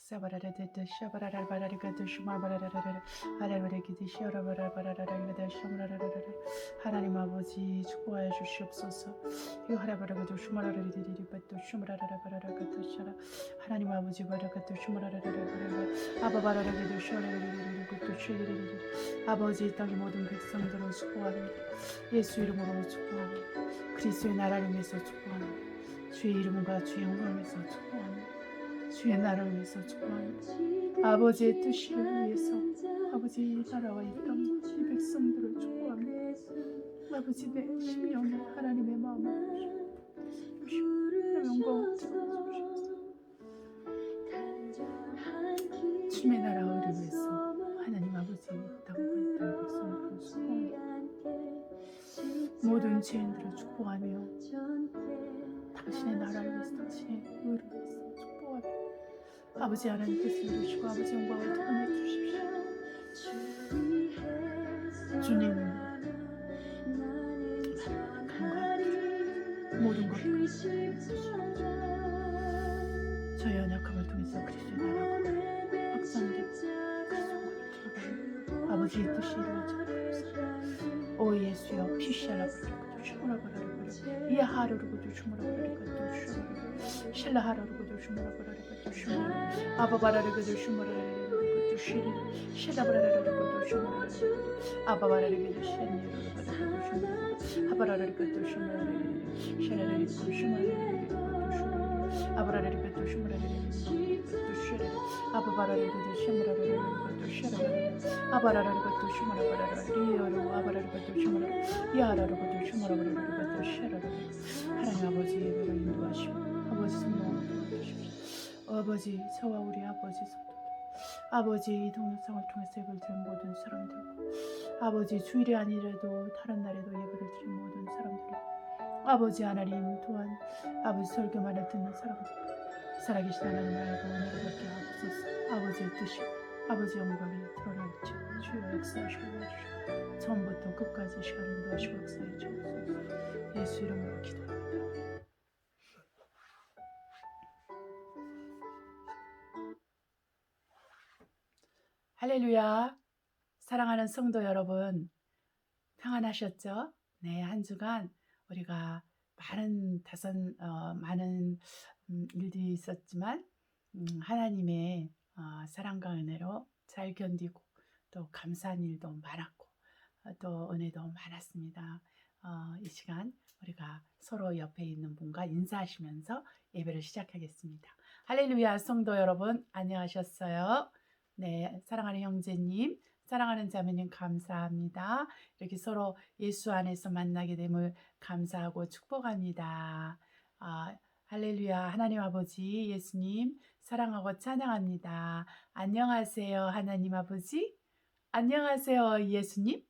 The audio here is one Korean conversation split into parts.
사바라라데데 샤바라라바라리가데 슈마바라라라라 하라바라기데 시아라바라바라라라기데 샤마라라라라 하나님 아버지 축복하여 주시옵소서. 이 하라바라가데 슈마라라리리리바도 슈마라라라바라라가데 샤라 하나님 아버지 바라가데 슈마라라라바라라 아바바라라게데 슈라라리리리리고도 슈리리리리 아버지 이 땅의 모든 백성들을 축복합니다. 예수 이름으로 축복합니다. 그리스도의 나라를 위해서 축복합니다. 주의 이름과 주의 영광을 위해서 축복합니다. 주의 나라를 위해서 축복합니다. 아버지의 뜻을 위해서 아버지 나라와 이 땅과 이 백성들을 축복합니다. 아버지 내 심령에 하나님의 마음을 주시옵소서. 영광을 주시옵소서. 주님의 나라를 위해서 하나님 아버지 이 땅과 이 땅의 백성들을 축복합니다. 모든 죄인들을 축복하며 당신의 나라를 위해서 당신의 의를 위해서 축복합니다. 아버지 하나님 뜻을 이루시고 아버지 영광을 드러내 주십시오. 주님 감각 모든 것 저희 연약함을 통해서 그리스도의 나라가 확장되고 그리스도의 아버지의 뜻이 이루어지고 오 예수여 피시알라 부르고 주무라바라리고 이하르르고 주무라바라리고 샬라하르르고 주무라바라리고 주무라 아바바라리고 주무라바라리고 주시리 샬라바라리고 주무라바라리고 아바바라리고 샬리르르고 주무라 아바라리고 주무라바라리고 샬라리고 주무라바라리고 아바라리고 주무라바라리고 주시리 아바바라리고 주무라바라리고 주시리 아바라리고 주무라바라리고 아바라리고 주무라 야라르고 주무라바라리고 주시리 하나님 아버지 예배로 인도하시고 아버지 성령을 도와주십시오. 아버지 저와 우리 아버지 성도 아버지 이 동영상을 통해서 예배를 드린 모든 사람들 아버지 주일이 아니라도 다른 날에도 예배를 드린 모든 사람들 아버지 하나님 또한 아버지 설교만을 듣는 사람들 살아계신 하나님 알고 은혜를 받게 하옵소서. 아버지의 뜻이 아버지 영광이 드러날지 주여 역사하시고 도와주시고 처음부터 끝까지 시간을 인도하시고 역사해 주옵소서. 예수 이름으로 기도합니다. 할렐루야. 사랑하는 성도 여러분 평안하셨죠? 네, 한 주간 우리가 많은 일들이 있었지만 하나님의 사랑과 은혜로 잘 견디고 또 감사한 일도 많았고 또 은혜도 많았습니다. 이 시간 우리가 서로 옆에 있는 분과 인사하시면서 예배를 시작하겠습니다. 할렐루야. 성도 여러분 안녕하셨어요? 네, 사랑하는 형제님 사랑하는 자매님 감사합니다. 이렇게 서로 예수 안에서 만나게 됨을 감사하고 축복합니다. 할렐루야. 하나님 아버지 예수님 사랑하고 찬양합니다. 안녕하세요 하나님 아버지. 안녕하세요 예수님.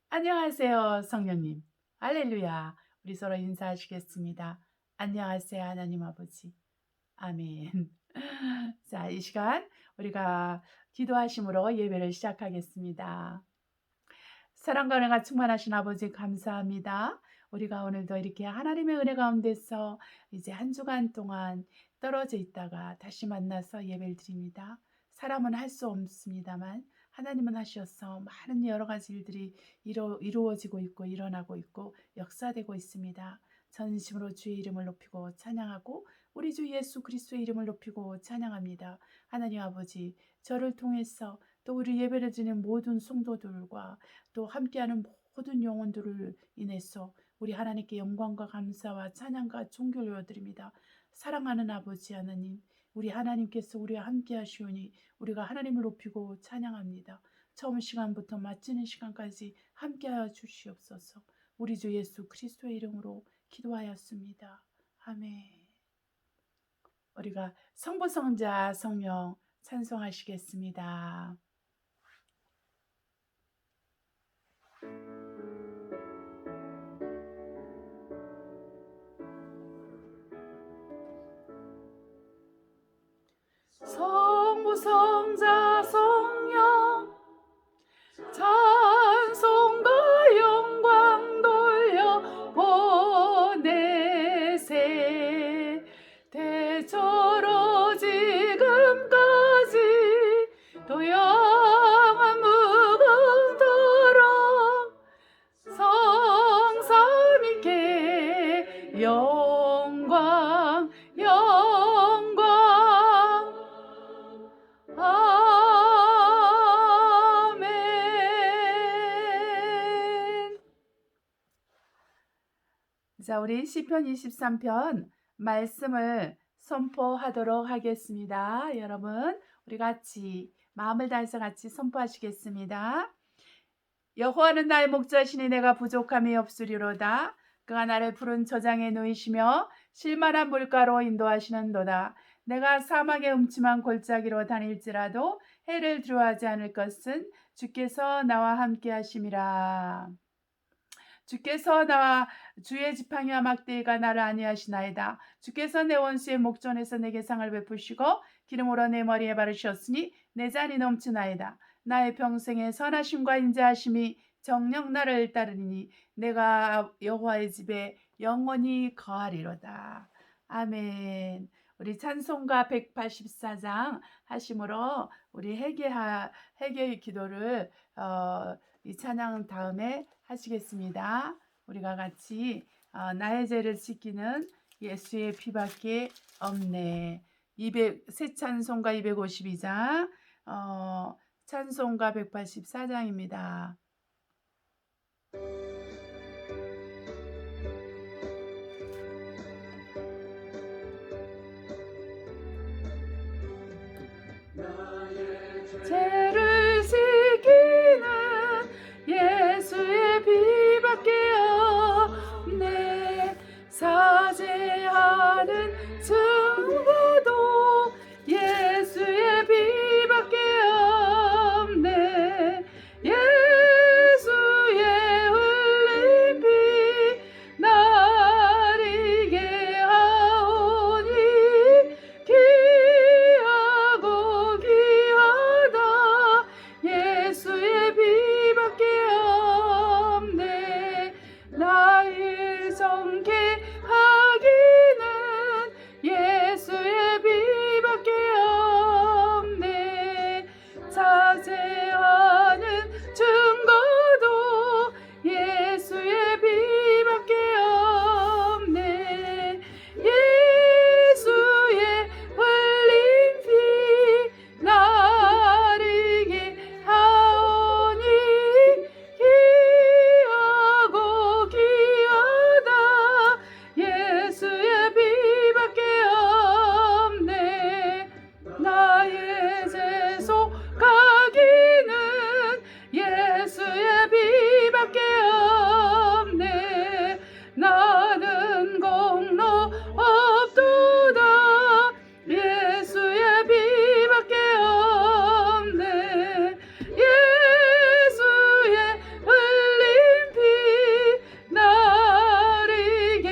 안녕하세요 성령님. 할렐루야. 우리 서로 인사하시겠습니다. 안녕하세요 하나님 아버지. 아멘. 자, 이 시간 우리가 기도하심으로 예배를 시작하겠습니다. 사랑과 은혜가 충만하신 아버지 감사합니다. 우리가 오늘도 이렇게 하나님의 은혜 가운데서 이제 한 주간 동안 떨어져 있다가 다시 만나서 예배를 드립니다. 사람은 할 수 없습니다만 하나님은 하셔서 많은 여러 가지 일들이 이루어지고 있고 일어나고 있고 역사되고 있습니다. 전심으로 주의 이름을 높이고 찬양하고 우리 주 예수 그리스도의 이름을 높이고 찬양합니다. 하나님 아버지 저를 통해서 또 우리 예배를 드리는 모든 성도들과 또 함께하는 모든 영혼들을 인해서 우리 하나님께 영광과 감사와 찬양과 존귀를 올려드립니다. 사랑하는 아버지 하나님 우리 하나님께서 우리와 함께 하시오니 우리가 하나님을 높이고 찬양합니다. 처음 시간부터 마치는 시간까지 함께하여 주시옵소서. 우리 주 예수 그리스도의 이름으로 기도하였습니다. 아멘. 우리가 성부 성자 성령 찬송하시겠습니다. 성부 성자 성령 찬송과 영광 돌려 보내세 대처로 지금까지 우리 시편 23편 말씀을 선포하도록 하겠습니다. 여러분, 우리 같이 마음을 다해서 같이 선포하시겠습니다. 여호와는 나의 목자시니 내가 부족함이 없으리로다. 그가 나를 푸른 저장에 누이시며 실만한 물가로 인도하시는도다. 내가 사막의 음침한 골짜기로 다닐지라도 해를 두려워하지 않을 것은 주께서 나와 함께 하심이라. 주께서 나와 주의 지팡이와 막대기가 나를 안위하시나이다. 주께서 내 원수의 목전에서 내게 상을 베푸시고 기름으로 내 머리에 바르셨으니 내 잔이 넘치나이다. 나의 평생에 선하심과 인자하심이 정녕 나를 따르니 내가 여호와의 집에 영원히 거하리로다. 아멘. 우리 찬송가 184장 하심으로 우리 회개 기도를 이 찬양 다음에 하시겠습니다. 우리가 같이 나의 죄를 씻기는 예수의 피밖에 없네. 새 찬송가 252장, 찬송가 184장입니다. 죄를 씻기는 예수의 피밖에 없네. 사죄하는 증거도 예수의 피밖에 없네. 예수의 흘린 피 나리게 하오니 귀하고 귀하다. 예수의 피밖에 없네. 나의 정죄하기는 예수의 피밖에 없네. 자제하는 증거도 예수의 피밖에 없네. 예수의 흘린 피 나리게 하오니 귀하고 귀하다. 예수의 피밖에 없네. 나의 죄 속하기는 예수의 피밖에 없네. 나는 공로 없도다. 예수의 피밖에 없네. 예수의 흘린 피 나리게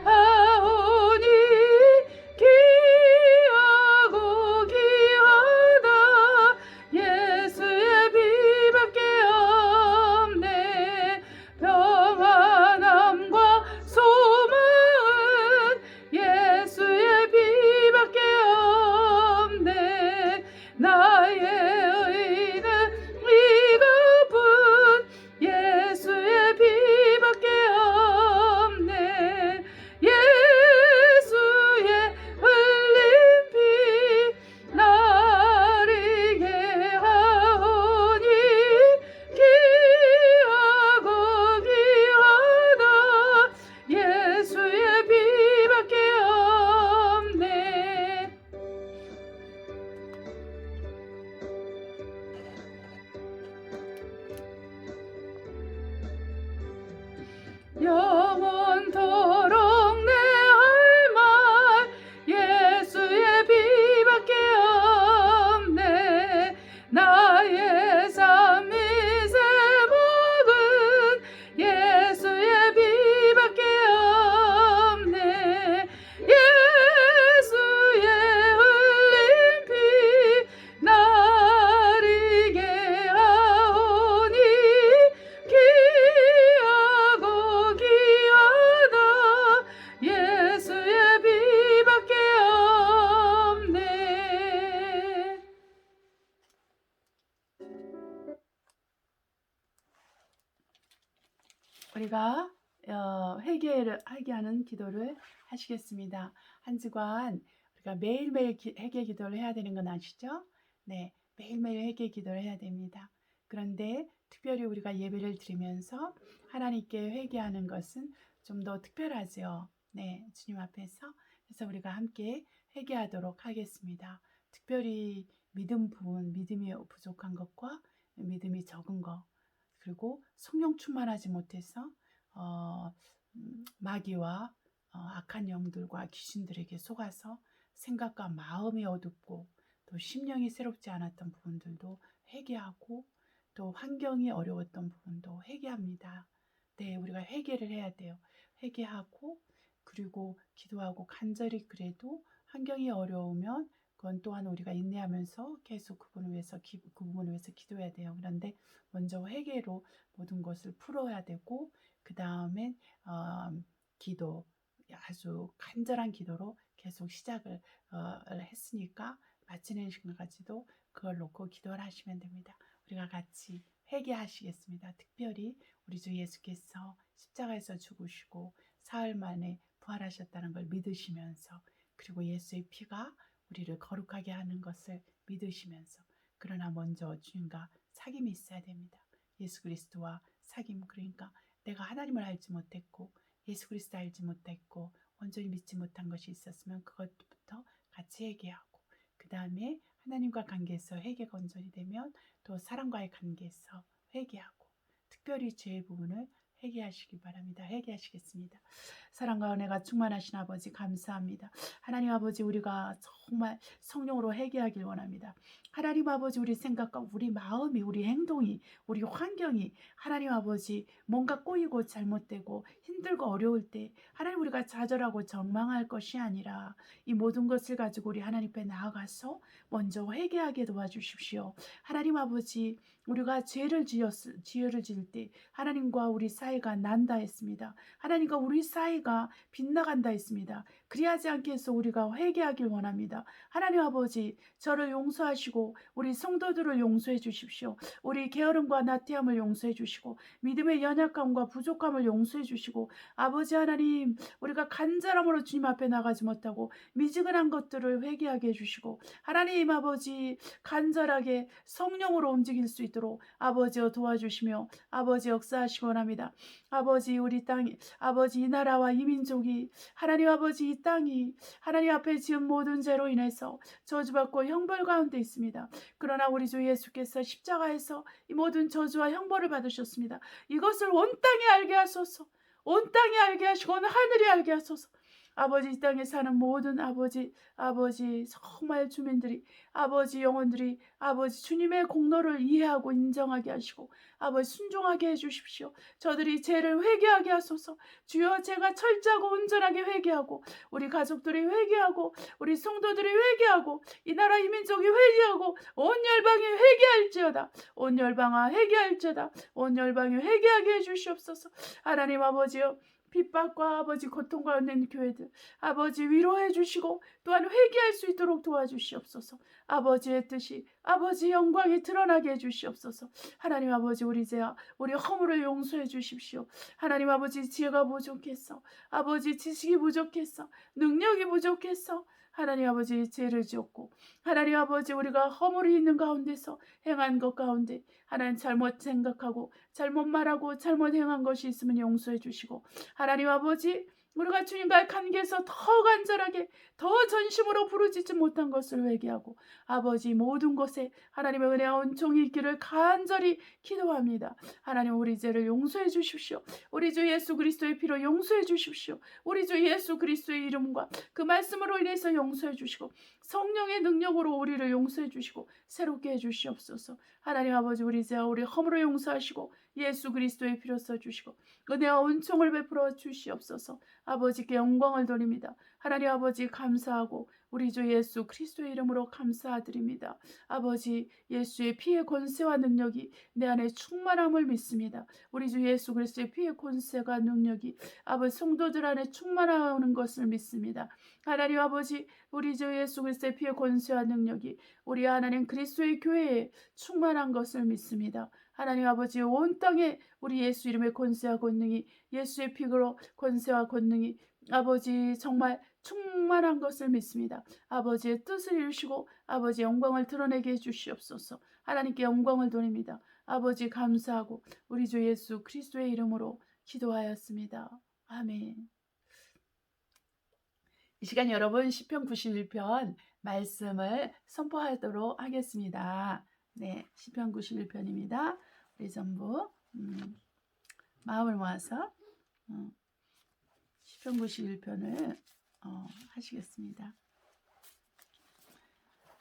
하오니 귀하고 귀하다. 예수의 피밖에 없네. 평안함과 소망은 예수의 피밖에 없네. 나의 의는 이것뿐 예수의 피밖에 없네. 예수의 흘린 피 나리게 하오니 귀하고 귀하다. 예수의 피밖에 없네. 영원토록 내 할 말 예수의 피밖에 없네. 나의 삶이 제목은 예수의 피밖에 없네. 예수의 흘린 피 나리게 하오니 귀하고 귀하다. 예수의 피밖에 없네. 우리가 회개하는 기도를 하시겠습니다. 한 주간 우리가 매일매일 회개 기도를 해야 되는 건 아시죠? 네, 매일매일 회개 기도를 해야 됩니다. 그런데 특별히 우리가 예배를 드리면서 하나님께 회개하는 것은 좀 더 특별하죠. 네, 주님 앞에서. 그래서 우리가 함께 회개하도록 하겠습니다. 특별히 믿음 부분, 믿음이 부족한 것과 믿음이 적은 것, 그리고 성령 충만하지 못해서 어, 마귀와 악한 영들과 귀신들에게 속아서 생각과 마음이 어둡고 또 심령이 새롭지 않았던 부분들도 회개하고 또 환경이 어려웠던 부분도 회개합니다. 네, 우리가 회개를 해야 돼요. 회개하고 그리고 기도하고 간절히 그래도 환경이 어려우면 그건 또한 우리가 인내하면서 계속 그 부분을 위해서 기도해야 돼요. 그런데 먼저 회개로 모든 것을 풀어야 되고 그 다음에 기도, 아주 간절한 기도로 계속 시작을 했으니까 마치는 시간까지도 그걸 놓고 기도를 하시면 됩니다. 우리가 같이 회개하시겠습니다. 특별히 우리 주 예수께서 십자가에서 죽으시고 사흘 만에 부활하셨다는 걸 믿으시면서 그리고 예수의 피가 우리를 거룩하게 하는 것을 믿으시면서 그러나 먼저 주님과 사귐이 있어야 됩니다. 예수 그리스도와 사귐, 그러니까 내가 하나님을 알지 못했고 예수 그리스도 알지 못했고 온전히 믿지 못한 것이 있었으면 그것부터 같이 회개하고 그 다음에 하나님과 관계에서 회개가 온전히 되면 또 사람과의 관계에서 회개하고 특별히 죄의 부분을 회개하시기 바랍니다. 회개하시겠습니다. 사랑과 은혜가 충만하신 아버지 감사합니다. 하나님 아버지, 우리가 정말 성령으로 회개하길 원합니다. 하나님 아버지, 우리 생각과 우리 마음이, 우리 행동이, 우리 환경이 하나님 아버지 뭔가 꼬이고 잘못되고 힘들고 어려울 때 하나님, 우리가 좌절하고 절망할 것이 아니라 이 모든 것을 가지고 우리 하나님 앞에 나아가서 먼저 회개하게 도와주십시오. 하나님 아버지, 우리가 죄를 지을 때 하나님과 우리 사이가 난다 했습니다. 하나님과 우리 사이가 빗나간다 했습니다. 그리하지 않게 해서 우리가 회개하길 원합니다. 하나님 아버지, 저를 용서하시고 우리 성도들을 용서해 주십시오. 우리 게으름과 나태함을 용서해 주시고 믿음의 연약함과 부족함을 용서해 주시고 아버지 하나님, 우리가 간절함으로 주님 앞에 나가지 못하고 미지근한 것들을 회개하게 해주시고 하나님 아버지, 간절하게 성령으로 움직일 수 있도록 아버지여 도와주시며 아버지 역사하시기 원합니다. 아버지, 우리 땅이, 아버지 이 나라와 이 민족이 하나님 아버지 이 땅이 하나님 앞에 지은 모든 죄로 인해서 저주받고 형벌 가운데 있습니다. 그러나 우리 주 예수께서 십자가에서 이 모든 저주와 형벌을 받으셨습니다. 이것을 온 땅에 알게 하소서. 온 땅에 알게 하시고 온 하늘이 알게 하소서. 아버지, 이 땅에 사는 모든 아버지 정말 주민들이, 아버지 영혼들이 아버지 주님의 공로를 이해하고 인정하게 하시고 아버지 순종하게 해주십시오. 저들이 죄를 회개하게 하소서. 주여, 제가 철저하고 온전하게 회개하고 우리 가족들이 회개하고 우리 성도들이 회개하고 이 나라 이 민족이 회개하고 온 열방이 회개할지어다. 온 열방아 회개할지어다. 온 열방이 회개하게 해주시옵소서. 하나님 아버지여, 핍박과 아버지 고통과 있는 교회들 아버지 위로해 주시고 또한 회개할 수 있도록 도와주시옵소서. 아버지의 뜻이, 아버지 영광이 드러나게 해주시옵소서. 하나님 아버지, 우리 죄와 우리 허물을 용서해 주십시오. 하나님 아버지, 지혜가 부족했어. 아버지, 지식이 부족했어. 능력이 부족했어. 하나님 아버지, 죄를 지었고 하나님 아버지, 우리가 허물이 있는 가운데서 행한 것 가운데 하나님 잘못 생각하고 잘못 말하고 잘못 행한 것이 있으면 용서해 주시고 하나님 아버지, 우리가 주님과의 관계에서 더 간절하게 더 전심으로 부르짖지 못한 것을 회개하고 아버지 모든 것에 하나님의 은혜와 은총이 있기를 간절히 기도합니다. 하나님, 우리 죄를 용서해 주십시오. 우리 주 예수 그리스도의 피로 용서해 주십시오. 우리 주 예수 그리스도의 이름과 그 말씀으로 인해서 용서해 주시고 성령의 능력으로 우리를 용서해 주시고 새롭게 해 주시옵소서. 하나님 아버지, 우리 죄와 우리 허물을 용서하시고 예수 그리스도의 피로 써주시고 은혜와 은총을 베풀어 주시옵소서. 아버지께 영광을 돌립니다. 하나님 아버지, 감사하고 우리 주 예수 그리스도의 이름으로 감사드립니다. 아버지, 예수의 피의 권세와 능력이 내 안에 충만함을 믿습니다. 우리 주 예수 그리스도의 피의 권세가 능력이 아버지 성도들 안에 충만하는 것을 믿습니다. 하나님 아버지, 우리 주 예수 그리스도의 피의 권세와 능력이 우리 하나님 그리스도의 교회에 충만한 것을 믿습니다. 하나님 아버지, 온 땅에 우리 예수 이름의 권세와 권능이, 예수의 피로 권세와 권능이 아버지 정말 충만한 것을 믿습니다. 아버지의 뜻을 이루시고 아버지의 영광을 드러내게 해주시옵소서. 하나님께 영광을 돌립니다. 아버지 감사하고 우리 주 예수 그리스도의 이름으로 기도하였습니다. 아멘. 이 시간 여러분 시편 91편 말씀을 선포하도록 하겠습니다. 네, 시편 91편입니다. 우리 전부 마음을 모아서 시편 91편을 하시겠습니다.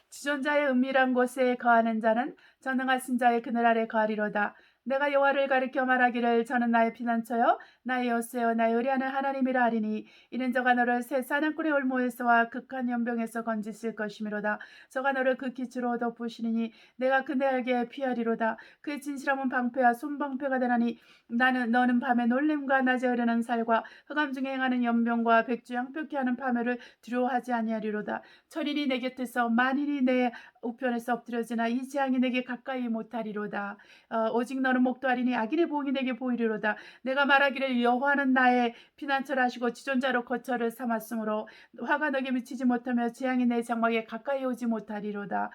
지존자의 은밀한 곳에 거하는 자는 전능하신 자의 그늘 아래 거하리로다. 내가 여호와를 가리켜 말하기를 저는 나의 피난처요 나의 여호수여 나의 의리하는 하나님이라 하리니 이는 저가 너를 새 사냥꾼의 올무에서와 극한 연병에서 건지실 것이미로다. 저가 너를 그 기초로 덮으시리니 내가 그네에게 피하리로다. 그의 진실함은 방패와 손방패가 되나니 너는 밤에 놀림과 낮에 흐르는 살과 흑암 중에 행하는 연병과 백주 양평케 하는 파멸을 두려워하지 아니하리로다. 천인이 내 곁에서 만인이 내 우편에서 엎드려지나 이 재앙이 내게 가까이 못하리로다. 오직 너는 목도하리니 악인의 보응이 내게 보이리로다. 내가 말하기를 여호와는 나의 피난처라 하시고 지존자로 거처를 삼았으므로 화가 너에게 미치지 못하며 재앙이 내 장막에 가까이 오지 못하리로다.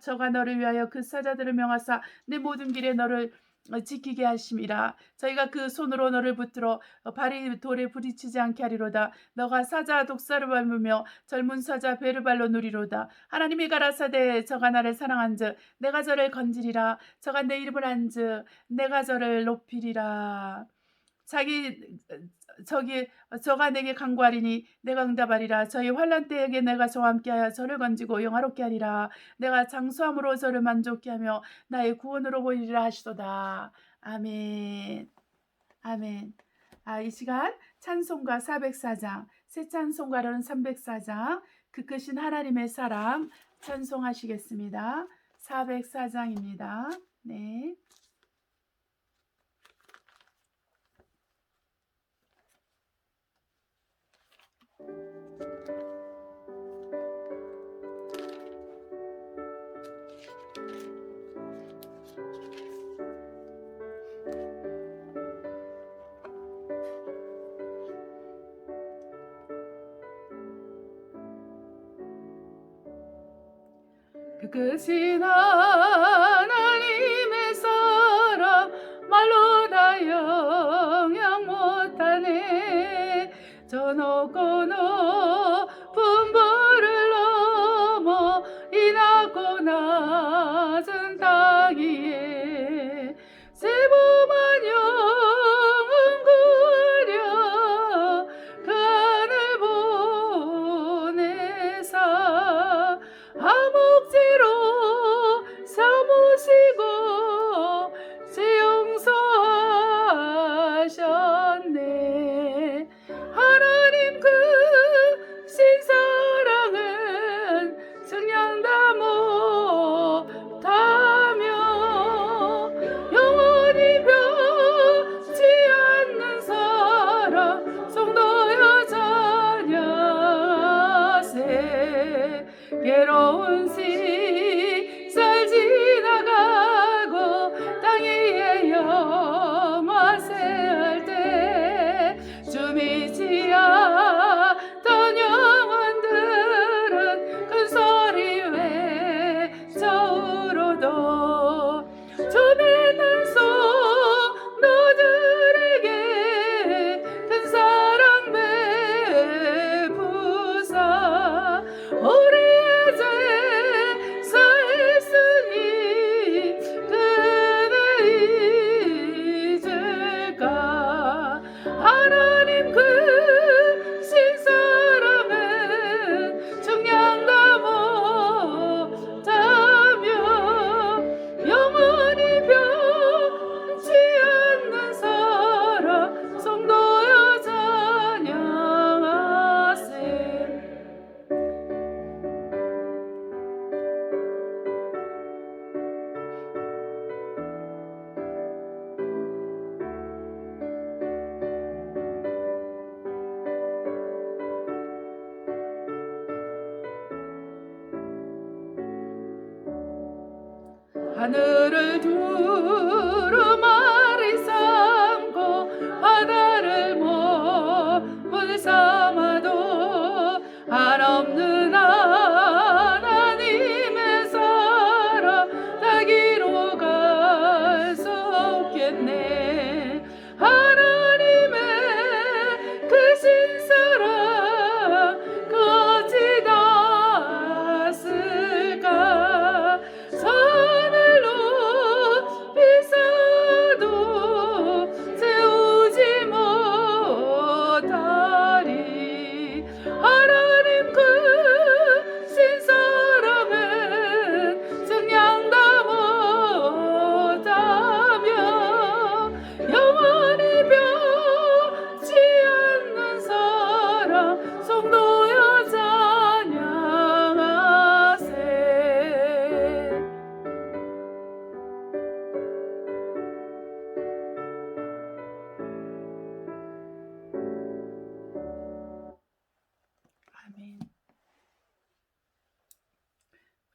저가 너를 위하여 그 사자들을 명하사 내 모든 길에 너를 지키게 하심이라. 저희가 그 손으로 너를 붙들어 발이 돌에 부딪히지 않게 하리로다. 너가 사자 독사를 밟으며 젊은 사자 배를 발로 누리로다. 하나님이 가라사대 저가 나를 사랑한즉 내가 저를 건지리라. 저가 내 이름을 한즉 내가 저를 높이리라. 저가 내게 간구하리니 내가 응답하리라. 저희 환난 때에게 내가 저와 함께하여 저를 건지고 영화롭게 하리라. 내가 장수함으로 저를 만족케 하며 나의 구원으로 보이리라 하시도다. 아멘. 아멘. 이 시간 찬송가 404장, 새 찬송가로는 304장, 그 크신 하나님의 사랑 찬송하시겠습니다. 404장입니다. 네. 그 크신 하나님의 사랑 말로 다 영양 못하네. 저 높고 높은 벌을 넘어 이 낮고 낮은 땅 위에 세부만 영은 그려 그 하늘 보내사 암흑지로 삼으시고 제 용서하셨네. 하나님 그 신사랑은 증량다 못하며 영원히 변치 않는 사랑 성도여 찬양하세. 괴로운 시절 지나가고 땅 위에 염화세 할 때 주미지 않던 영혼들은 큰 소리 외쳐우로도 주님은 성도들에게 큰 사랑 베푸사 우리의 죄 사했으니 그대 잊을까. 하나님 그 신사랑은 증량다 못하며 영원히 변치 않는 사랑 성도여 찬양하세. 하늘을 두루마리 삼고 바다를 몸을 삼아도 한없는 하나님의 사랑 다기로 갈 수 없겠네. 하나님의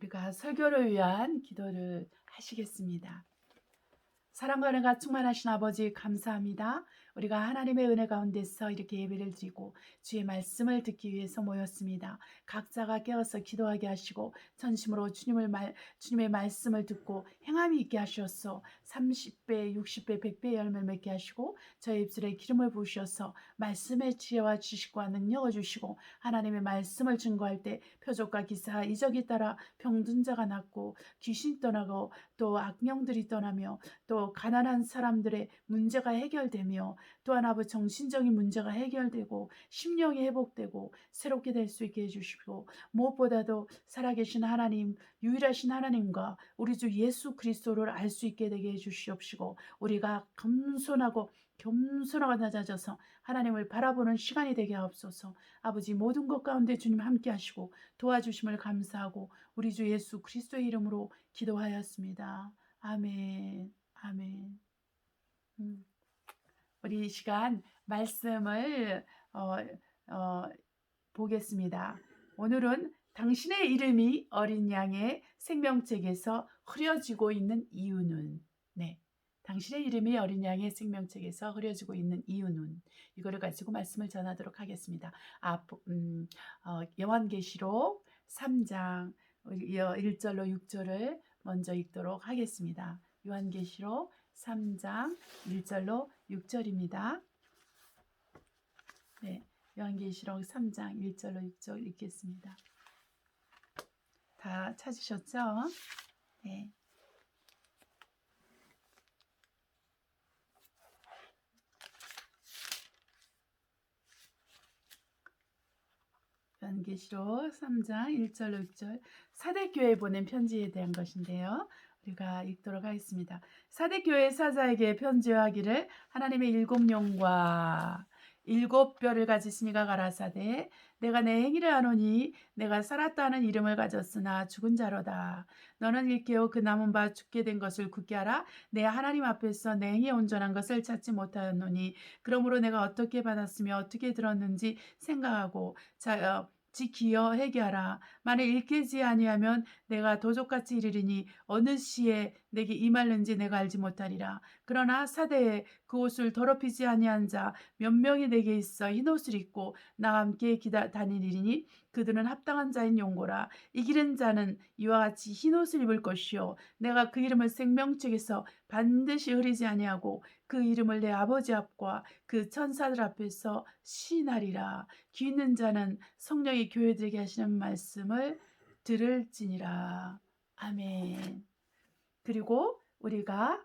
우리가 설교를 위한 기도를 하시겠습니다. 사랑과 은혜가 충만하신 아버지 감사합니다. 우리가 하나님의 은혜 가운데서 이렇게 예배를 드리고 주의 말씀을 듣기 위해서 모였습니다. 각자가 깨어서 기도하게 하시고 전심으로 주님의 말씀을 듣고 행함이 있게 하시옵소. 30배, 60배, 100배 열매를 맺게 하시고 저의 입술에 기름을 부으셔서 말씀의 지혜와 지식과 능력을 주시고 하나님의 말씀을 증거할 때 표적과 기사, 이적이 따라 병든 자가 낫고 귀신 떠나고 또 악령들이 떠나며 또 가난한 사람들의 문제가 해결되며 또한 아버지 정신적인 문제가 해결되고 심령이 회복되고 새롭게 될 수 있게 해주시고 무엇보다도 살아계신 하나님 유일하신 하나님과 우리 주 예수 그리스도를 알 수 있게 되게 해주시옵시고 우리가 겸손하고 낮아져서 하나님을 바라보는 시간이 되게 하옵소서. 아버지 모든 것 가운데 주님 함께 하시고 도와주심을 감사하고 우리 주 예수 그리스도의 이름으로 기도하였습니다. 아멘. 아멘. 우리 이 시간 말씀을 보겠습니다. 오늘은 당신의 이름이 어린 양의 생명책에서 흐려지고 있는 이유는 당신의 이름이 어린 양의 생명책에서 흐려지고 있는 이유는 이거를 가지고 말씀을 전하도록 하겠습니다. 요한계시록 3장 1절로 6절을 먼저 읽도록 하겠습니다. 요한계시록 3장 1절로 6절입니다. 요한계시록 3장 1절로 6절 읽겠습니다. 다 찾으셨죠? 네. 요한계시록 3장 1절로 6절 사대교회에 보낸 편지에 대한 것인데요. 우리가 읽도록 하겠습니다. 사대교회 사자에게 편지하기를 하나님의 7용과 7뼈를 가지시니가 가라사대 내가 내 행위를 아노니 내가 살았다 하는 이름을 가졌으나 죽은 자로다. 너는 일깨어 그 남은 바 죽게 된 것을 굳게 하라. 내 하나님 앞에서 내 행위 온전한 것을 찾지 못하였노니 그러므로 내가 어떻게 받았으며 어떻게 들었는지 생각하고 지키어 회개하라. 만일 일깨지 아니하면 내가 도적같이 이르리니 어느 시에 내게 임할는지 내가 알지 못하리라. 그러나 사대에 그 옷을 더럽히지 아니한 자 몇 명이 내게 있어 흰옷을 입고 나와 함께 다니리니 그들은 합당한 자인 용고라. 이기는 자는 이와 같이 흰옷을 입을 것이요 내가 그 이름을 생명책에서 반드시 흐리지 아니하고 그 이름을 내 아버지 앞과 그 천사들 앞에서 시인하리라. 귀 있는 자는 성령이 교회들에게 하시는 말씀을 들을지니라. 아멘. 그리고 우리가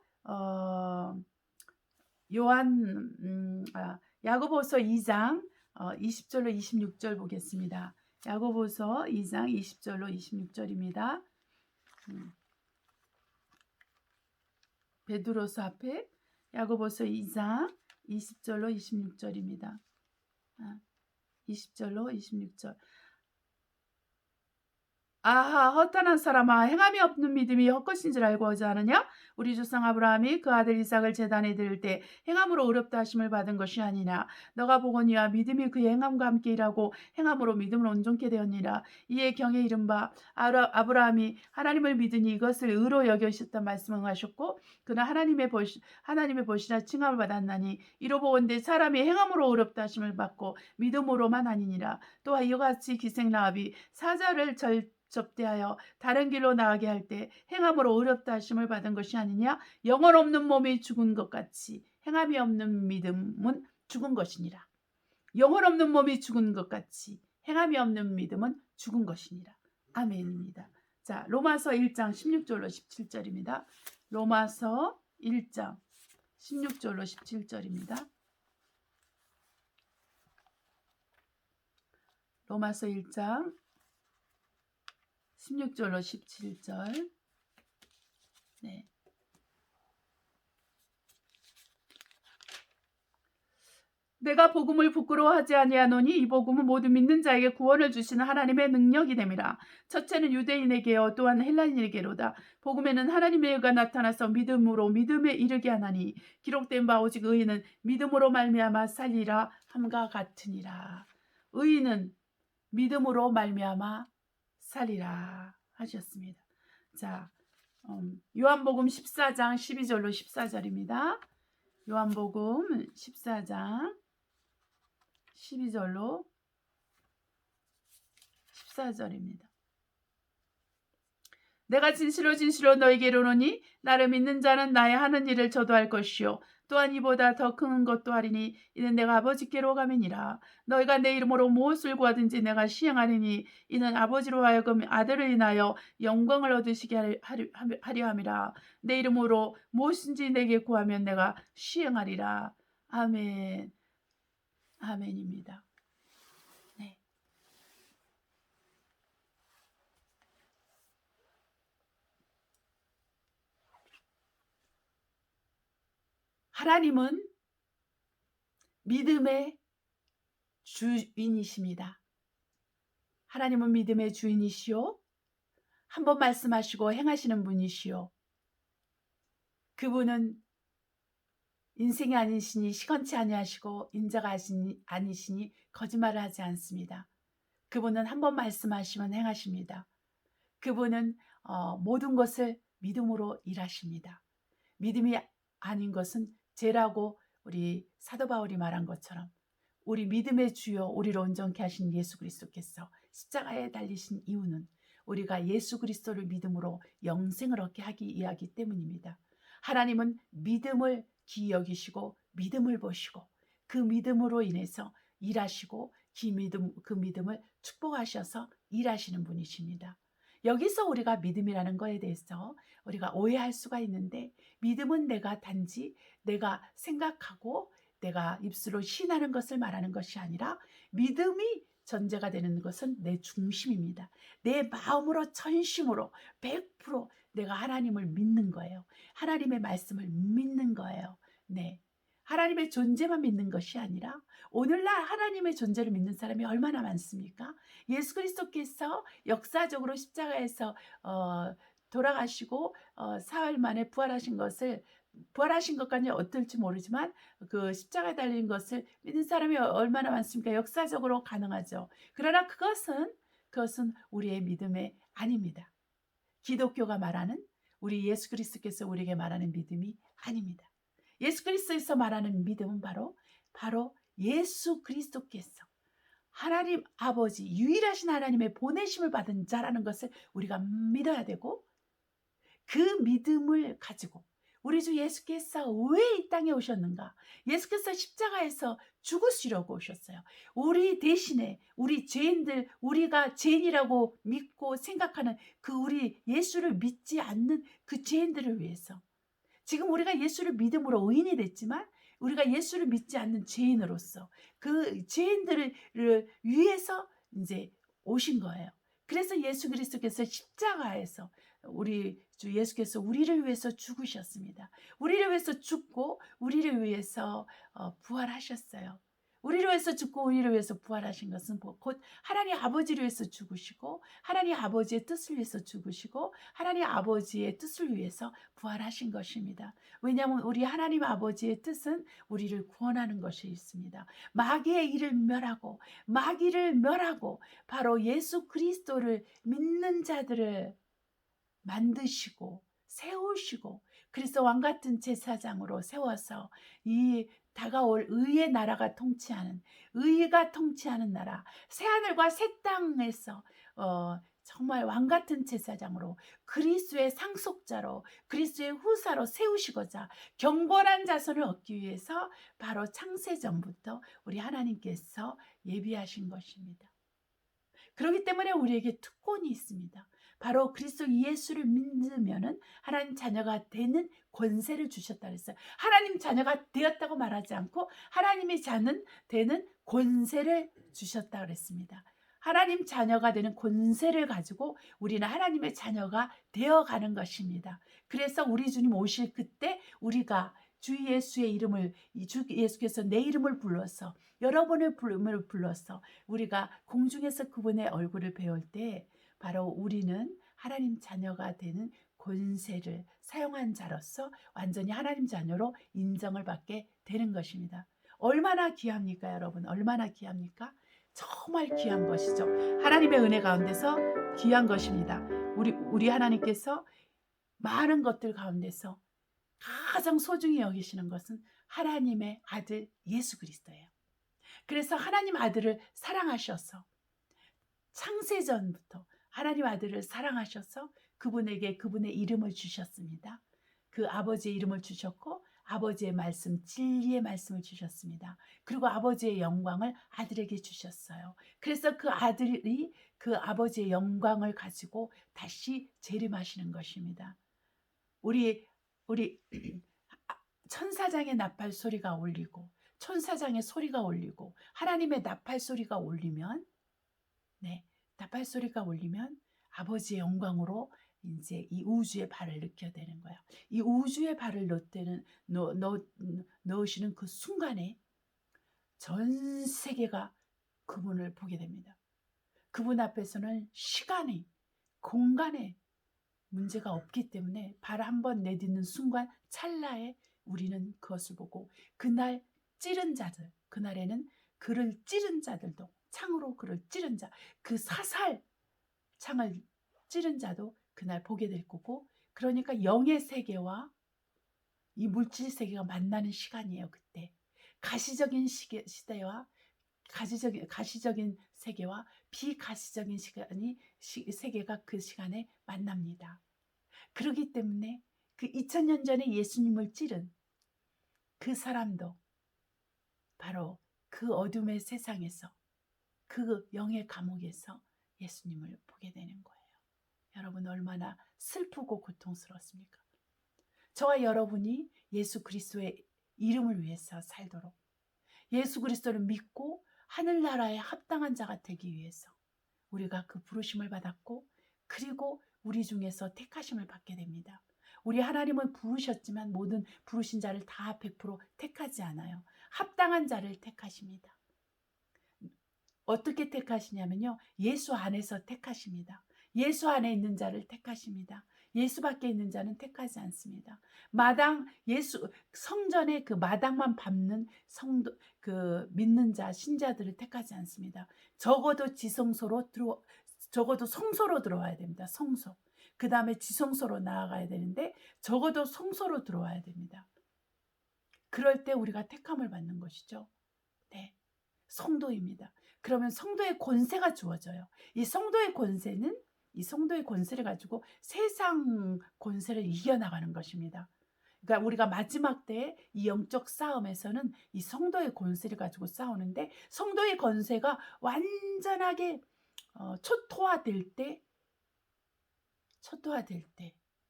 야고보서 2장 20절로 26절 보겠습니다. 야고보서 2장 20절로 26절입니다. 베드로서 앞에 야고보서 2장 20절로 26절입니다. 20절로 26절. 아하 허탄한 사람아 행함이 없는 믿음이 헛것인 줄 알고 하지 않느냐? 우리 조상 아브라함이 그 아들 이삭을 제단에 드릴 때 행함으로 의롭다 하심을 받은 것이 아니냐? 너가 보거니와 믿음이 그의 행함과 함께 일하고 행함으로 믿음을 온전케 되었니라. 이에 경에 이른바 아브라함이 하나님을 믿으니 이것을 의로 여기셨다 말씀을 하셨고 그는 하나님의 보시라 칭함을 받았나니 이로 보건대 사람이 행함으로 의롭다 하심을 받고 믿음으로만 아니니라. 또한 이와 같이 기생 라합이 사자를 접대하여 다른 길로 나가게 할 때 행함으로 의롭다 하심을 받은 것이 아니냐? 영혼 없는 몸이 죽은 것 같이 행함이 없는 믿음은 죽은 것이니라. 영혼 없는 몸이 죽은 것 같이 행함이 없는 믿음은 죽은 것이니라. 아멘입니다. 자, 로마서 1장 16절로 17절입니다. 로마서 1장 16절로 17절입니다. 로마서 1장 16절로 17절. 내가 복음을 부끄러워하지 아니하노니 이 복음은 모두 믿는 자에게 구원을 주시는 하나님의 능력이 됨이라. 첫째는 유대인에게요 또한 헬라인에게로다. 복음에는 하나님의 의가 나타나서 믿음으로 믿음에 이르게 하나니 기록된 바 오직 의인은 믿음으로 말미암아 살리라 함과 같으니라. 의인은 믿음으로 말미암아 살리라. 하셨습니다. 자, 요한복음 14장 12절로 14절입니다. 요한복음 14장 12절로 14절입니다. 내가 진실로 진실로 너에게 이르노니 나를 믿는 자는 나의 하는 일을 저도 할 것이요 또한 이보다 더 큰 것도 하리니 이는 내가 아버지께로 감이니라. 너희가 내 이름으로 무엇을 구하든지 내가 시행하리니 이는 아버지로 하여금 아들을 인하여 영광을 얻으시게 하려 함이라. 내 이름으로 무엇인지 내게 구하면 내가 시행하리라. 아멘. 아멘입니다. 네. 하나님은 믿음의 주인이십니다. 하나님은 믿음의 주인이시오. 한번 말씀하시고 행하시는 분이시오. 그분은 인생이 아니시니 시건치 아니하시고 인자가 아니시니 거짓말을 하지 않습니다. 그분은 한번 말씀하시면 행하십니다. 그분은 모든 것을 믿음으로 일하십니다. 믿음이 아닌 것은 죄라고 우리 사도 바울이 말한 것처럼 우리 믿음의 주여 우리를 온전케 하신 예수 그리스도께서 십자가에 달리신 이유는 우리가 예수 그리스도를 믿음으로 영생을 얻게 하기 때문입니다. 하나님은 믿음을 기이 여기시고 믿음을 보시고 그 믿음으로 인해서 일하시고 그 믿음을 축복하셔서 일하시는 분이십니다. 여기서 우리가 믿음이라는 거에 대해서 우리가 오해할 수가 있는데 믿음은 단지 내가 생각하고 내가 입술로 시인하는 것을 말하는 것이 아니라 믿음이 전제가 되는 것은 내 중심입니다. 내 마음으로 전심으로 100% 내가 하나님을 믿는 거예요. 하나님의 말씀을 믿는 거예요. 네. 하나님의 존재만 믿는 것이 아니라 오늘날 하나님의 존재를 믿는 사람이 얼마나 많습니까? 예수 그리스도께서 역사적으로 십자가에서 돌아가시고 사흘 만에 부활하신 것까지 어떨지 모르지만 그 십자가에 달린 것을 믿는 사람이 얼마나 많습니까? 역사적으로 가능하죠. 그러나 그것은 우리의 믿음이 아닙니다. 기독교가 말하는 우리 예수 그리스도께서 우리에게 말하는 믿음이 아닙니다. 예수 그리스도에서 말하는 믿음은 바로 예수 그리스도께서 하나님 아버지 유일하신 하나님의 보내심을 받은 자라는 것을 우리가 믿어야 되고 그 믿음을 가지고 우리 주 예수께서 왜 이 땅에 오셨는가? 예수께서 십자가에서 죽으시려고 오셨어요. 우리 대신에 우리 죄인들 우리가 죄인이라고 믿고 생각하는 그 우리 예수를 믿지 않는 그 죄인들을 위해서 지금 우리가 예수를 믿음으로 의인이 됐지만 우리가 예수를 믿지 않는 죄인으로서 그 죄인들을 위해서 이제 오신 거예요. 그래서 예수 그리스도께서 십자가에서 우리 주 예수께서 우리를 위해서 죽으셨습니다. 우리를 위해서 죽고 우리를 위해서 부활하셨어요. 우리를 위해서 죽고 우리를 위해서 부활하신 것은 곧 하나님 아버지를 위해서 죽으시고 하나님 아버지의 뜻을 위해서 죽으시고 하나님 아버지의 뜻을 위해서 부활하신 것입니다. 왜냐하면 우리 하나님 아버지의 뜻은 우리를 구원하는 것이 있습니다. 마귀의 일을 마귀를 멸하고 바로 예수 그리스도를 믿는 자들을 만드시고 세우시고 그래서 왕같은 제사장으로 세워서 이 다가올 의의 나라가 통치하는 의가 통치하는 나라 새하늘과 새 땅에서 정말 왕같은 제사장으로 그리스도의 상속자로 그리스도의 후사로 세우시고자 경건한 자손을 얻기 위해서 바로 창세전부터 우리 하나님께서 예비하신 것입니다. 그렇기 때문에 우리에게 특권이 있습니다. 바로 그리스도 예수를 믿으면은 하나님 자녀가 되는 권세를 주셨다 그랬어요. 하나님 자녀가 되었다고 말하지 않고 하나님의 자는 되는 권세를 주셨다 그랬습니다. 하나님 자녀가 되는 권세를 가지고 우리는 하나님의 자녀가 되어가는 것입니다. 그래서 우리 주님 오실 그때 우리가 주 예수의 이름을 주 예수께서 내 이름을 불러서 여러분의 이름을 불러서 우리가 공중에서 그분의 얼굴을 배울 때 바로 우리는 하나님 자녀가 되는 권세를 사용한 자로서 완전히 하나님 자녀로 인정을 받게 되는 것입니다. 얼마나 귀합니까, 여러분? 얼마나 귀합니까? 정말 귀한 것이죠. 하나님의 은혜 가운데서 귀한 것입니다. 우리 하나님께서 많은 것들 가운데서 가장 소중히 여기시는 것은 하나님의 아들 예수 그리스도예요. 그래서 하나님 아들을 사랑하셔서 창세전부터 하나님 아들을 사랑하셔서 그분에게 그분의 이름을 주셨습니다. 그 아버지의 이름을 주셨고 아버지의 말씀, 진리의 말씀을 주셨습니다. 그리고 아버지의 영광을 아들에게 주셨어요. 그래서 그 아들이 그 아버지의 영광을 가지고 다시 재림하시는 것입니다. 우리 천사장의 나팔 소리가 울리고 천사장의 소리가 울리고 하나님의 나팔 소리가 울리면 나팔 소리가 울리면 아버지의 영광으로 이제 이 우주의 발을 넣게 되는 거예요. 이 우주의 발을 넣으시는 그 순간에 전 세계가 그분을 보게 됩니다. 그분 앞에서는 시간이, 공간에 문제가 없기 때문에 발 한번 내딛는 순간 찰나에 우리는 그것을 보고 그날 찌른 자들, 그날에는 그를 찌른 자들도 창으로 그를 찌른 자, 그 사살 창을 찌른 자도 그날 보게 될 거고, 그러니까 영의 세계와 이 물질 세계가 만나는 시간이에요. 그때 가시적인 시대와 가시적인 세계와 비가시적인 세계가 그 시간에 만납니다. 그렇기 때문에 그 2000년 전에 예수님을 찌른 그 사람도 바로 그 어둠의 세상에서 그 영의 감옥에서 예수님을 보게 되는 거예요. 여러분 얼마나 슬프고 고통스럽습니까? 저와 여러분이 예수 그리스도의 이름을 위해서 살도록 예수 그리스도를 믿고 하늘나라에 합당한 자가 되기 위해서 우리가 그 부르심을 받았고 그리고 우리 중에서 택하심을 받게 됩니다. 우리 하나님은 부르셨지만 모든 부르신 자를 다 100% 택하지 않아요. 합당한 자를 택하십니다. 어떻게 택하시냐면요. 예수 안에서 택하십니다. 예수 안에 있는 자를 택하십니다. 예수 밖에 있는 자는 택하지 않습니다. 성전에 그 마당만 밟는 성도, 그 믿는 자, 신자들을 택하지 않습니다. 적어도 성소로 들어와야 됩니다. 성소. 그 다음에 지성소로 나아가야 되는데 적어도 성소로 들어와야 됩니다. 그럴 때 우리가 택함을 받는 것이죠. 네, 성도입니다. 그러면 성도의 권세가 주어져요. 이 성도의 권세를 가지고 세상 권세를 이겨나가는 것입니다. 그러니까 우리가 마지막 때에 이 영적 싸움에서는 이 성도의 권세를 가지고 싸우는데 성도의 권세가 완전하게 초토화될 때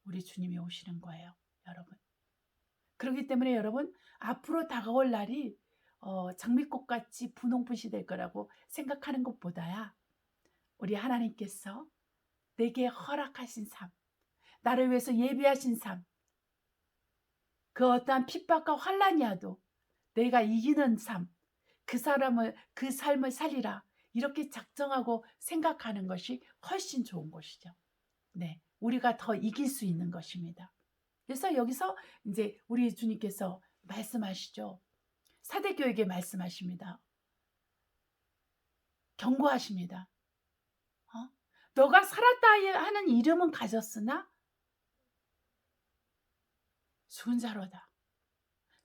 우리 주님이 오시는 거예요, 여러분. 그렇기 때문에 여러분 앞으로 다가올 날이 장미꽃같이 분홍빛이 될 거라고 생각하는 것보다야 우리 하나님께서 내게 허락하신 삶, 나를 위해서 예비하신 삶, 그 어떠한 핍박과 환난이 와도 내가 이기는 삶, 그 삶을 살리라 이렇게 작정하고 생각하는 것이 훨씬 좋은 것이죠. 네, 우리가 더 이길 수 있는 것입니다. 그래서 여기서 이제 우리 주님께서 말씀하시죠. 사대교회에게 말씀하십니다. 경고하십니다. 너가 살았다 하는 이름은 가졌으나 죽은 자로다.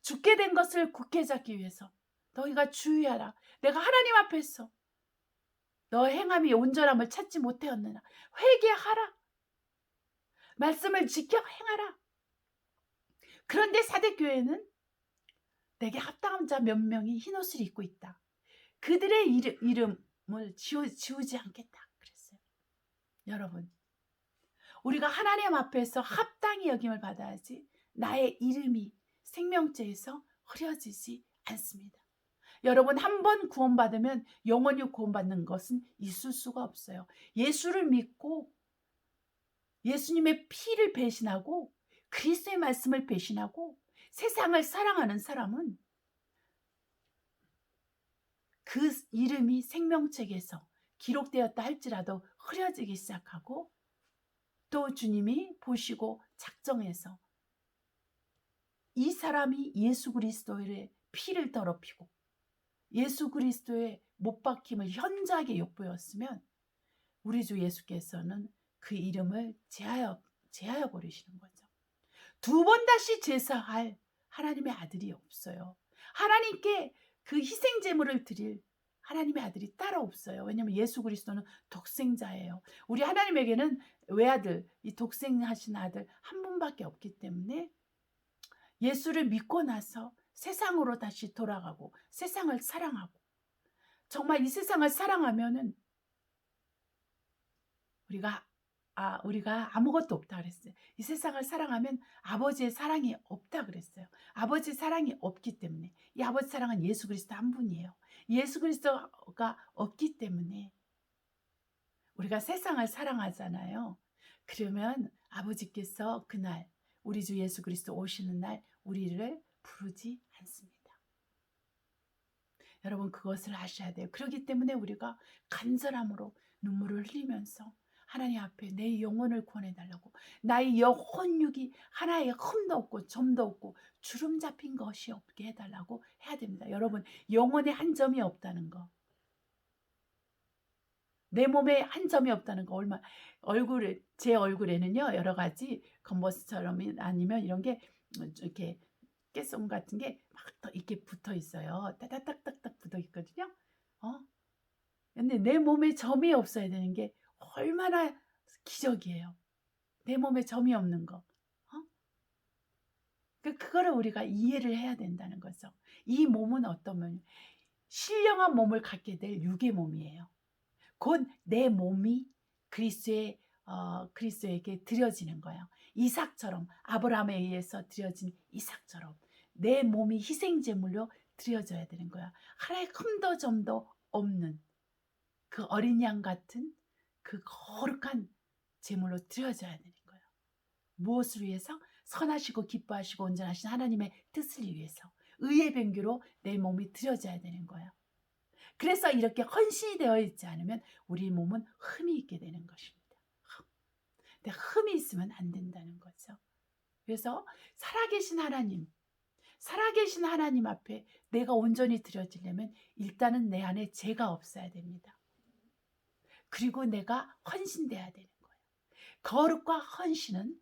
죽게 된 것을 굳게 잡기 위해서 너희가 주의하라. 내가 하나님 앞에서 너 행함이 온전함을 찾지 못하였느냐. 회개하라. 말씀을 지켜 행하라. 그런데 사대교회는 내게 합당한 자 몇 명이 흰옷을 입고 있다. 그들의 이름을 지우지 않겠다 그랬어요. 여러분, 우리가 하나님 앞에서 합당히 여김을 받아야지 나의 이름이 생명죄에서 흐려지지 않습니다. 여러분, 한 번 구원받으면 영원히 구원받는 것은 있을 수가 없어요. 예수를 믿고 예수님의 피를 배신하고 그리스도의 말씀을 배신하고 세상을 사랑하는 사람은 그 이름이 생명책에서 기록되었다 할지라도 흐려지기 시작하고 또 주님이 보시고 작정해서 이 사람이 예수 그리스도의 피를 더럽히고 예수 그리스도의 못 박힘을 현저하게 욕보였으면 우리 주 예수께서는 그 이름을 제하여 버리시는 거죠. 두 번 다시 제사할 하나님의 아들이 없어요. 하나님께 그 희생 제물을 드릴 하나님의 아들이 따로 없어요. 왜냐하면 예수 그리스도는 독생자예요. 우리 하나님에게는 외아들, 이 독생하신 아들 한 분밖에 없기 때문에 예수를 믿고 나서 세상으로 다시 돌아가고 세상을 사랑하고, 정말 이 세상을 사랑하면은 우리가 아무것도 없다 그랬어요. 이 세상을 사랑하면 아버지의 사랑이 없다 그랬어요. 아버지의 사랑이 없기 때문에, 이 아버지 사랑은 예수 그리스도 한 분이에요. 예수 그리스도가 없기 때문에 우리가 세상을 사랑하잖아요. 그러면 아버지께서 그날 우리 주 예수 그리스도 오시는 날 우리를 부르지 않습니다. 여러분, 그것을 아셔야 돼요. 그렇기 때문에 우리가 간절함으로 눈물을 흘리면서 하나님 앞에 내 영혼을 구원해달라고, 나의 영혼육이 하나의 흠도 없고 점도 없고 주름 잡힌 것이 없게 해달라고 해야 됩니다. 여러분, 영혼에 한 점이 없다는 거, 내 몸에 한 점이 없다는 거, 제 얼굴에는요 여러 가지 검버스처럼 아니면 이런 게 이렇게 깨송 같은 게 막 이렇게 붙어 있어요. 따닥따닥딱 붙어 있거든요. 근데 내 몸에 점이 없어야 되는 게 얼마나 기적이에요. 내 몸에 점이 없는 거. 그거를 우리가 이해를 해야 된다는 거죠. 이 몸은 어떤 몸이에요? 신령한 몸을 갖게 될 육의 몸이에요. 곧 내 몸이 그리스도에게 드려지는 거예요. 이삭처럼, 아브라함에 의해서 드려진 이삭처럼 내 몸이 희생제물로 드려져야 되는 거야. 하나의 흠도 점도 없는 그 어린 양 같은 그 거룩한 제물로 드려져야 되는 거예요. 무엇을 위해서? 선하시고 기뻐하시고 온전하신 하나님의 뜻을 위해서 의의 변규로 내 몸이 드려져야 되는 거예요. 그래서 이렇게 헌신이 되어 있지 않으면 우리 몸은 흠이 있게 되는 것입니다. 근데 흠이 있으면 안 된다는 거죠. 그래서 살아계신 하나님 앞에 내가 온전히 드려지려면 일단은 내 안에 죄가 없어야 됩니다. 그리고 내가 헌신돼야 되는 거예요. 거룩과 헌신은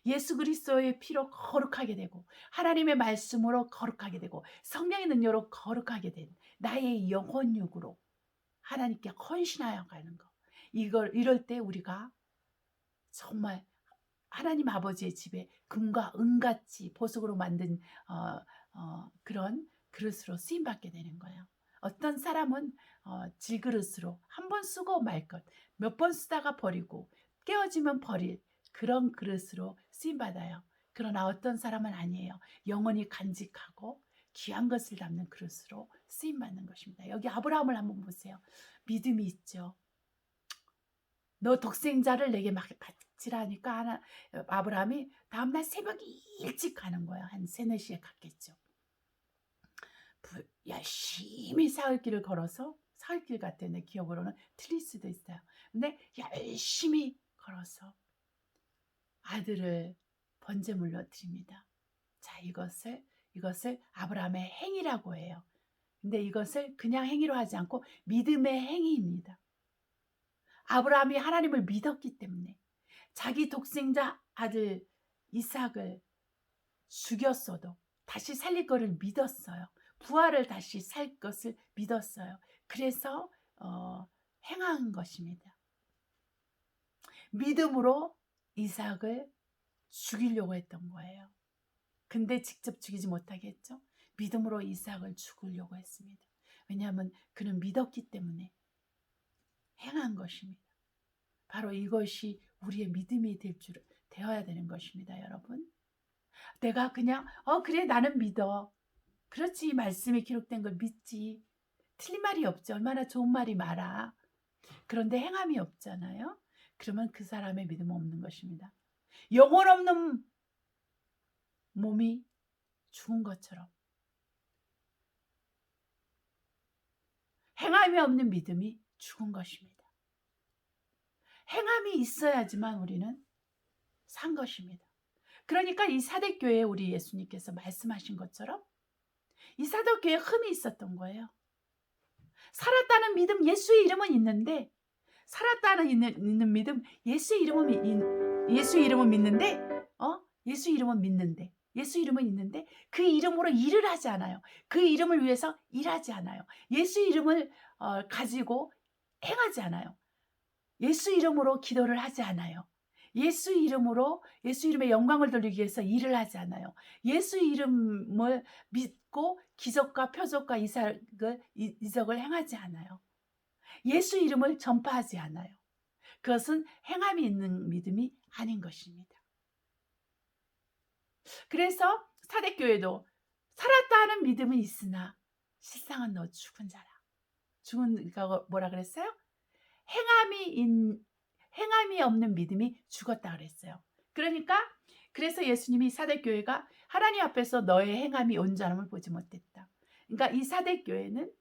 예수 그리스도의 피로 거룩하게 되고 하나님의 말씀으로 거룩하게 되고 성령의 능력으로 거룩하게 된 나의 영혼육으로 하나님께 헌신하여 가는 거. 이럴 때 우리가 정말 하나님 아버지의 집에 금과 은같이 보석으로 만든 그런 그릇으로 쓰임받게 되는 거예요. 어떤 사람은 질그릇으로 한 번 쓰고 말 것, 몇 번 쓰다가 버리고 깨어지면 버릴 그런 그릇으로 쓰임받아요. 그러나 어떤 사람은 아니에요. 영원히 간직하고 귀한 것을 담는 그릇으로 쓰임받는 것입니다. 여기 아브라함을 한번 보세요. 믿음이 있죠. 너 독생자를 내게 바치라니까 아브라함이 다음날 새벽 일찍 가는 거예요. 한 3, 4시에 갔겠죠. 열심히 사흘길을 걸어서, 사흘길 같아 내 기억으로는 틀릴 수도 있어요. 근데 열심히 걸어서 아들을 번제물로 드립니다. 자, 이것을 아브라함의 행위라고 해요. 근데 이것을 그냥 행위로 하지 않고 믿음의 행위입니다. 아브라함이 하나님을 믿었기 때문에 자기 독생자 아들 이삭을 죽였어도 다시 살릴 것을 믿었어요. 부활을 다시 살 것을 믿었어요. 그래서 행한 것입니다. 믿음으로 이삭을 죽이려고 했던 거예요. 근데 직접 죽이지 못하게 했죠. 믿음으로 이삭을 죽이려고 했습니다. 왜냐하면 그는 믿었기 때문에 행한 것입니다. 바로 이것이 우리의 믿음이 되어야 되는 것입니다, 여러분. 내가 그냥 그래 나는 믿어. 그렇지, 말씀에 기록된 걸 믿지. 틀린 말이 없지. 얼마나 좋은 말이 많아. 그런데 행함이 없잖아요. 그러면 그 사람의 믿음 없는 것입니다. 영혼 없는 몸이 죽은 것처럼 행함이 없는 믿음이 죽은 것입니다. 행함이 있어야지만 우리는 산 것입니다. 그러니까 이 사대교회에 우리 예수님께서 말씀하신 것처럼 이 사대교회에 흠이 있었던 거예요. 살았다는 믿음, 예수의 이름은 있는데 살았다는 있는 믿음, 예수 이름은 믿는데, 예수 이름은 믿는데, 예수 이름은 있는데 그 이름으로 일을 하지 않아요. 그 이름을 위해서 일하지 않아요. 예수 이름을 가지고 행하지 않아요. 예수 이름으로 기도를 하지 않아요. 예수 이름으로 예수 이름의 영광을 돌리기 위해서 일을 하지 않아요. 예수 이름을 믿고 기적과 표적과 이적을 행하지 않아요. 예수 이름을 전파하지 않아요. 그것은 행함이 있는 믿음이 아닌 것입니다. 그래서 사대교회도 살았다는 믿음은 있으나 실상은 너 죽은 자라. 죽은 거 뭐라 그랬어요? 행함이 없는 믿음이 죽었다 그랬어요. 그러니까 그래서 예수님이 사대교회가 하나님 앞에서 너의 행함이 온전함을 보지 못했다. 그러니까 이 사대교회는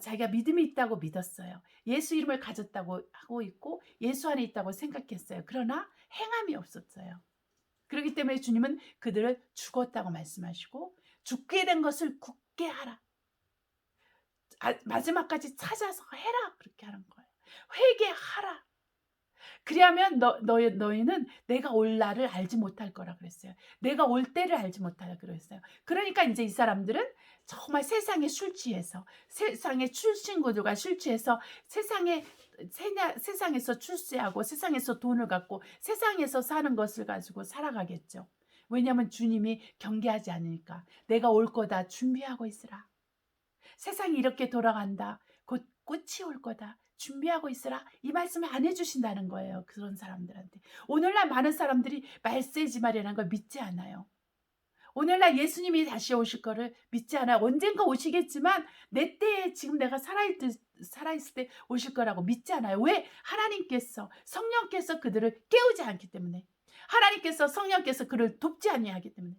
자기가 믿음이 있다고 믿었어요. 예수 이름을 가졌다고 하고 있고 예수 안에 있다고 생각했어요. 그러나 행함이 없었어요. 그렇기 때문에 주님은 그들을 죽었다고 말씀하시고 죽게 된 것을 굳게 하라. 마지막까지 찾아서 해라. 그렇게 하는 거예요. 회개하라. 그리하면 너희는 내가 올 날을 알지 못할 거라 그랬어요. 내가 올 때를 알지 못하라 그랬어요. 그러니까 이제 이 사람들은 정말 세상에 술 취해서, 세상의 출신구조가 술 취해서 세상에서 출세하고 세상에서 돈을 갖고 세상에서 사는 것을 가지고 살아가겠죠. 왜냐하면 주님이 경계하지 않으니까. 내가 올 거다 준비하고 있으라. 세상이 이렇게 돌아간다. 곧 꽃이 올 거다. 준비하고 있으라. 이 말씀을 안 해주신다는 거예요. 그런 사람들한테. 오늘날 많은 사람들이 말세지말이라는 걸 믿지 않아요. 오늘날 예수님이 다시 오실 거를 믿지 않아요. 언젠가 오시겠지만 내 때에 지금 내가 살아있을 때 오실 거라고 믿지 않아요. 왜? 하나님께서 성령께서 그들을 깨우지 않기 때문에. 하나님께서 성령께서 그를 돕지 아니하기 때문에.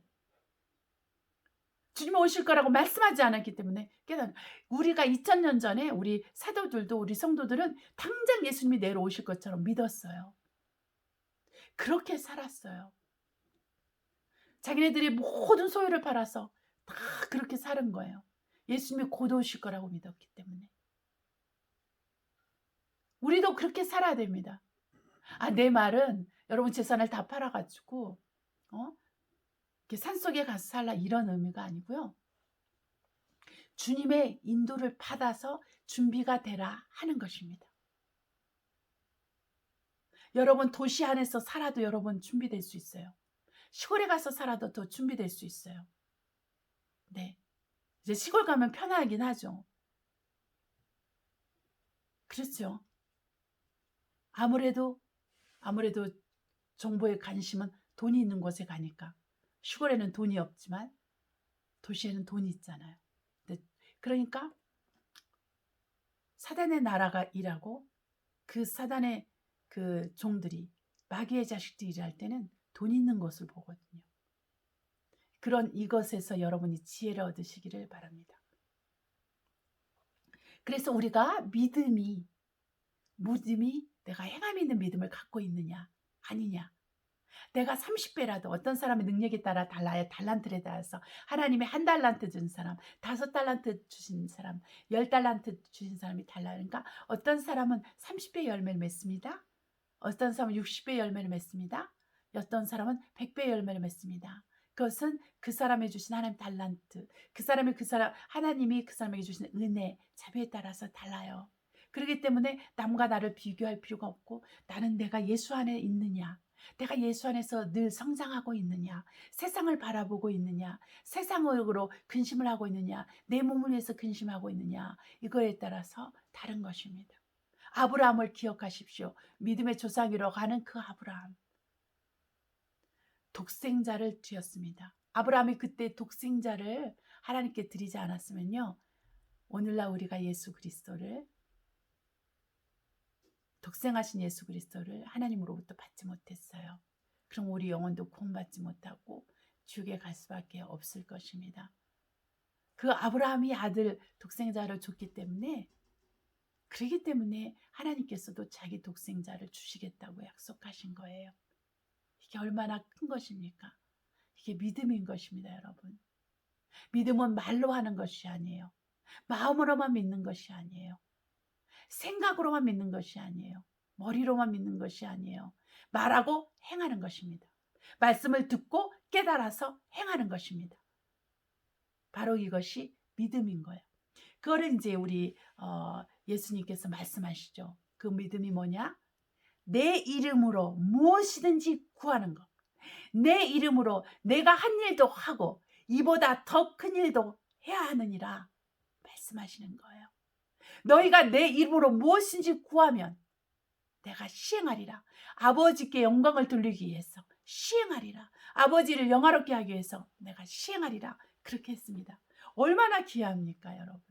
주님이 오실 거라고 말씀하지 않았기 때문에 깨닫는. 우리가 2000년 전에 우리 사도들도 우리 성도들은 당장 예수님이 내려오실 것처럼 믿었어요. 그렇게 살았어요. 자기네들이 모든 소유를 팔아서 다 그렇게 사는 거예요. 예수님이 곧 오실 거라고 믿었기 때문에. 우리도 그렇게 살아야 됩니다. 내 말은 여러분 재산을 다 팔아가지고 산속에 가서 살라 이런 의미가 아니고요. 주님의 인도를 받아서 준비가 되라 하는 것입니다. 여러분 도시 안에서 살아도 여러분 준비될 수 있어요. 시골에 가서 살아도 더 준비될 수 있어요. 네, 이제 시골 가면 편하긴 하죠. 그렇죠. 아무래도 정보의 관심은 돈이 있는 곳에 가니까. 시골에는 돈이 없지만 도시에는 돈이 있잖아요. 그러니까 사단의 나라가 일하고 그 사단의 그 종들이 마귀의 자식들이 일할 때는 돈 있는 것을 보거든요. 그런 이것에서 여러분이 지혜를 얻으시기를 바랍니다. 그래서 우리가 믿음이 내가 행함 있는 믿음을 갖고 있느냐 아니냐. 내가 30배라도 어떤 사람의 능력에 따라 달라요. 달란트에 따라서 하나님이 1달란트 준 사람, 5달란트 주신 사람, 10달란트 주신 사람이 달라요. 그러니까 어떤 사람은 30배 열매를 맺습니다. 어떤 사람은 60배 열매를 맺습니다. 어떤 사람은 100배 열매를 맺습니다. 그것은 그 사람이 주신 하나님 달란트, 하나님이 그 사람에게 주신 은혜, 자비에 따라서 달라요. 그렇기 때문에 남과 나를 비교할 필요가 없고 나는 내가 예수 안에 있느냐, 내가 예수 안에서 늘 성장하고 있느냐, 세상을 바라보고 있느냐, 세상으로 근심을 하고 있느냐, 내 몸을 위해서 근심하고 있느냐, 이거에 따라서 다른 것입니다. 아브라함을 기억하십시오. 믿음의 조상이라고 하는 그 아브라함. 독생자를 드렸습니다. 아브라함이 그때 독생자를 하나님께 드리지 않았으면요, 오늘날 우리가 예수 그리스도를, 독생하신 예수 그리스도를 하나님으로부터 받지 못했어요. 그럼 우리 영혼도 구원받지 못하고 지옥에 갈 수밖에 없을 것입니다. 그 아브라함이 아들 독생자를 줬기 때문에, 그렇기 때문에 하나님께서도 자기 독생자를 주시겠다고 약속하신 거예요. 이게 얼마나 큰 것입니까? 이게 믿음인 것입니다, 여러분. 믿음은 말로 하는 것이 아니에요. 마음으로만 믿는 것이 아니에요. 생각으로만 믿는 것이 아니에요. 머리로만 믿는 것이 아니에요. 말하고 행하는 것입니다. 말씀을 듣고 깨달아서 행하는 것입니다. 바로 이것이 믿음인 거예요. 그거를 이제 우리 예수님께서 말씀하시죠. 그 믿음이 뭐냐? 내 이름으로 무엇이든지 구하는 것. 내 이름으로 내가 한 일도 하고 이보다 더 큰 일도 해야 하느니라 말씀하시는 거예요. 너희가 내 이름으로 무엇인지 구하면 내가 시행하리라. 아버지께 영광을 돌리기 위해서 시행하리라. 아버지를 영화롭게 하기 위해서 내가 시행하리라. 그렇게 했습니다. 얼마나 귀합니까, 여러분?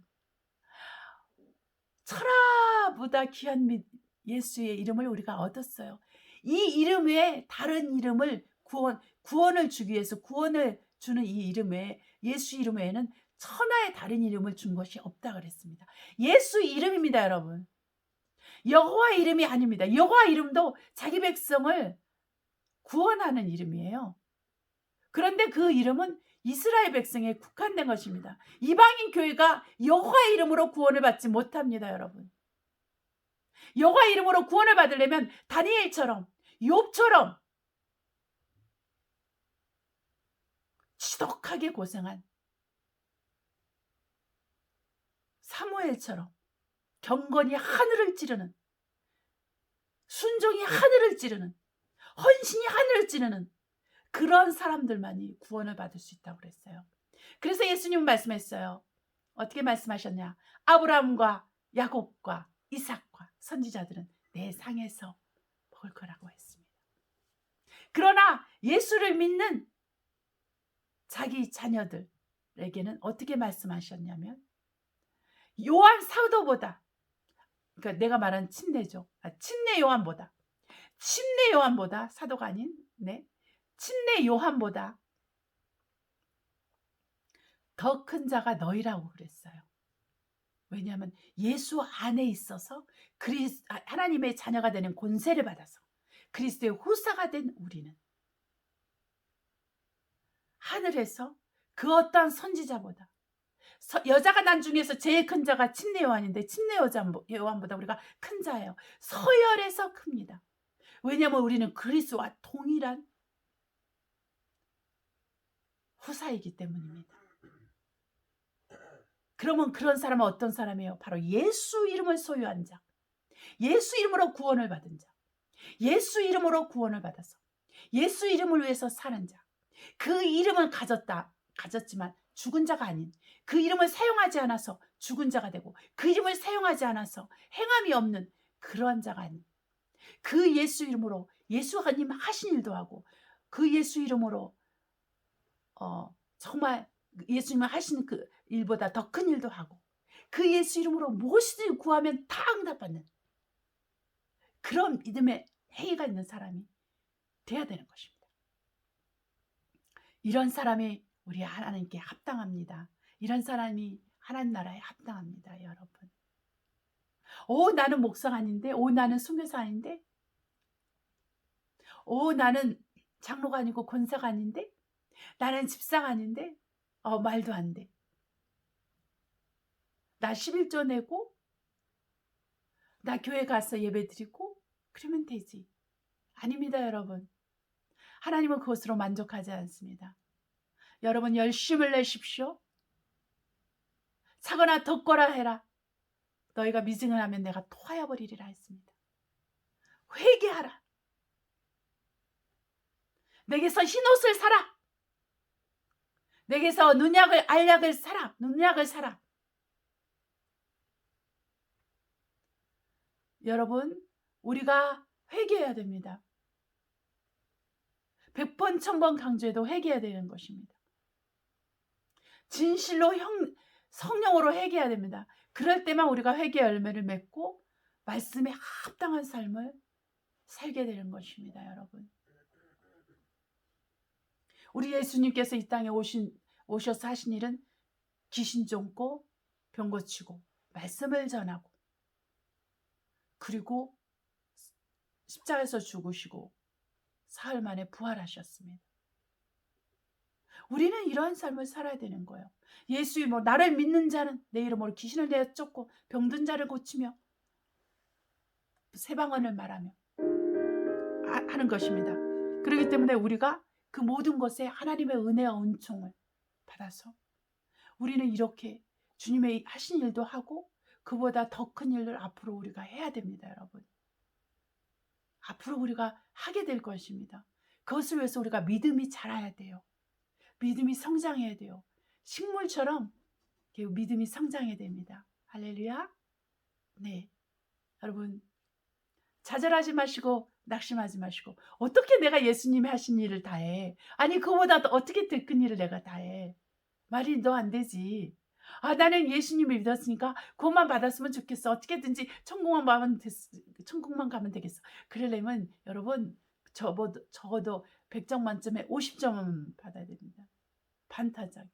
천하보다 귀한 예수의 이름을 우리가 얻었어요. 이 이름 외에 다른 이름을 구원을 주기 위해서 구원을 주는 이 이름 외에 예수 이름 외에는 천하의 다른 이름을 준 것이 없다 그랬습니다. 예수 이름입니다, 여러분. 여호와 이름이 아닙니다. 여호와 이름도 자기 백성을 구원하는 이름이에요. 그런데 그 이름은 이스라엘 백성에 국한된 것입니다. 이방인 교회가 여호와 이름으로 구원을 받지 못합니다, 여러분. 여호와 이름으로 구원을 받으려면 다니엘처럼 욥처럼 지독하게 고생한 사무엘처럼 경건이 하늘을 찌르는, 순종이 하늘을 찌르는, 헌신이 하늘을 찌르는 그런 사람들만이 구원을 받을 수 있다고 그랬어요. 그래서 예수님은 말씀했어요. 어떻게 말씀하셨냐? 아브라함과 야곱과 이삭과 선지자들은 내 상에서 먹을 거라고 했습니다. 그러나 예수를 믿는 자기 자녀들에게는 어떻게 말씀하셨냐면 요한 사도보다, 그러니까 내가 말한 침례죠. 침례 요한보다 사도가 아닌 침례 요한보다 더 큰 자가 너희라고 그랬어요. 왜냐하면 예수 안에 있어서 하나님의 자녀가 되는 권세를 받아서 그리스도의 후사가 된 우리는 하늘에서 그 어떠한 선지자보다, 여자가 난 중에서 제일 큰 자가 침례 요한인데 침례 요한보다 우리가 큰 자예요. 서열에서 큽니다. 왜냐하면 우리는 그리스도와 동일한 후사이기 때문입니다. 그러면 그런 사람은 어떤 사람이에요? 바로 예수 이름을 소유한 자, 예수 이름으로 구원을 받은 자, 예수 이름으로 구원을 받아서 예수 이름을 위해서 사는 자, 그 이름을 가졌지만 죽은 자가 아닌, 그 이름을 사용하지 않아서 죽은 자가 되고, 그 이름을 사용하지 않아서 행함이 없는 그러한 자가 아닌, 그 예수 이름으로 예수님 하신 일도 하고, 그 예수 이름으로 정말 예수님 하신 그 일보다 더 큰 일도 하고, 그 예수 이름으로 무엇이든 구하면 다 응답받는 그런 믿음의 행위가 있는 사람이 돼야 되는 것입니다. 이런 사람이 우리 하나님께 합당합니다. 이런 사람이 하나님 나라에 합당합니다, 여러분. 나는 목사가 아닌데, 나는 순교사 아닌데, 나는 장로가 아니고 권사가 아닌데, 나는 집사가 아닌데, 말도 안 돼. 나 11조 내고, 나 교회 가서 예배 드리고, 그러면 되지. 아닙니다, 여러분. 하나님은 그것으로 만족하지 않습니다. 여러분 열심을 내십시오. 차거나 덮거라 해라. 너희가 미증을 하면 내가 토하여 버리리라 했습니다. 회개하라. 내게서 흰옷을 사라. 내게서 알약을 사라. 눈약을 사라. 여러분, 우리가 회개해야 됩니다. 100번 1000번 강조해도 회개해야 되는 것입니다. 진실로 성령으로 회개해야 됩니다. 그럴 때만 우리가 회개 열매를 맺고 말씀에 합당한 삶을 살게 되는 것입니다, 여러분. 우리 예수님께서 이 땅에 오셔서 하신 일은 귀신 쫓고 병 고치고 말씀을 전하고, 그리고 십자가에서 죽으시고 사흘 만에 부활하셨습니다. 우리는 이러한 삶을 살아야 되는 거예요. 예수 이름으로 나를 믿는 자는 내 이름으로 귀신을 내쫓고 병든 자를 고치며 새 방언을 말하며 하는 것입니다. 그렇기 때문에 우리가 그 모든 것에 하나님의 은혜와 은총을 받아서 우리는 이렇게 주님의 하신 일도 하고 그보다 더 큰 일을 앞으로 우리가 해야 됩니다, 여러분. 앞으로 우리가 하게 될 것입니다. 그것을 위해서 우리가 믿음이 자라야 돼요. 믿음이 성장해야 돼요. 식물처럼 믿음이 성장해야 됩니다. 할렐루야. 네, 여러분 좌절하지 마시고 낙심하지 마시고 어떻게 내가 예수님이 하신 일을 다 해? 아니 그거보다 더 어떻게 더 큰 일을 내가 다 해? 말이 너 안 되지. 아 나는 예수님을 믿었으니까 그것만 받았으면 좋겠어. 어떻게든지 천국만 가면 되겠어. 그러려면 여러분 적어도 100점 만점에 50점은 받아야 됩니다. 반타작.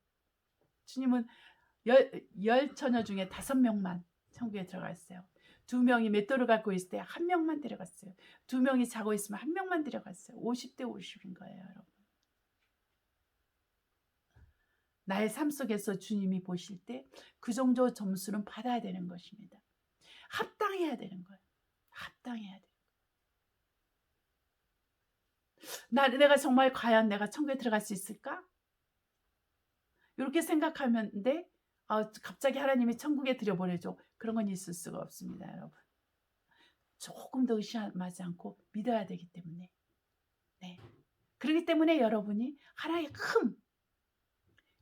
주님은 열 처녀 중에 5명만 천국에 들어갔어요. 2명이 맷돌을 갖고 있을 때 1명만 데려갔어요. 2명이 자고 있으면 1명만 데려갔어요. 50대 50인 거예요, 여러분. 나의 삶 속에서 주님이 보실 때 그 정도 점수는 받아야 되는 것입니다. 합당해야 되는 거예요. 합당해야 돼요. 내가 정말 과연 내가 천국에 들어갈 수 있을까? 이렇게 생각하면 돼? 갑자기 하나님이 천국에 들여보내줘. 그런 건 있을 수가 없습니다, 여러분. 조금 더 의심하지 않고 믿어야 되기 때문에. 네. 그렇기 때문에 여러분이 하나의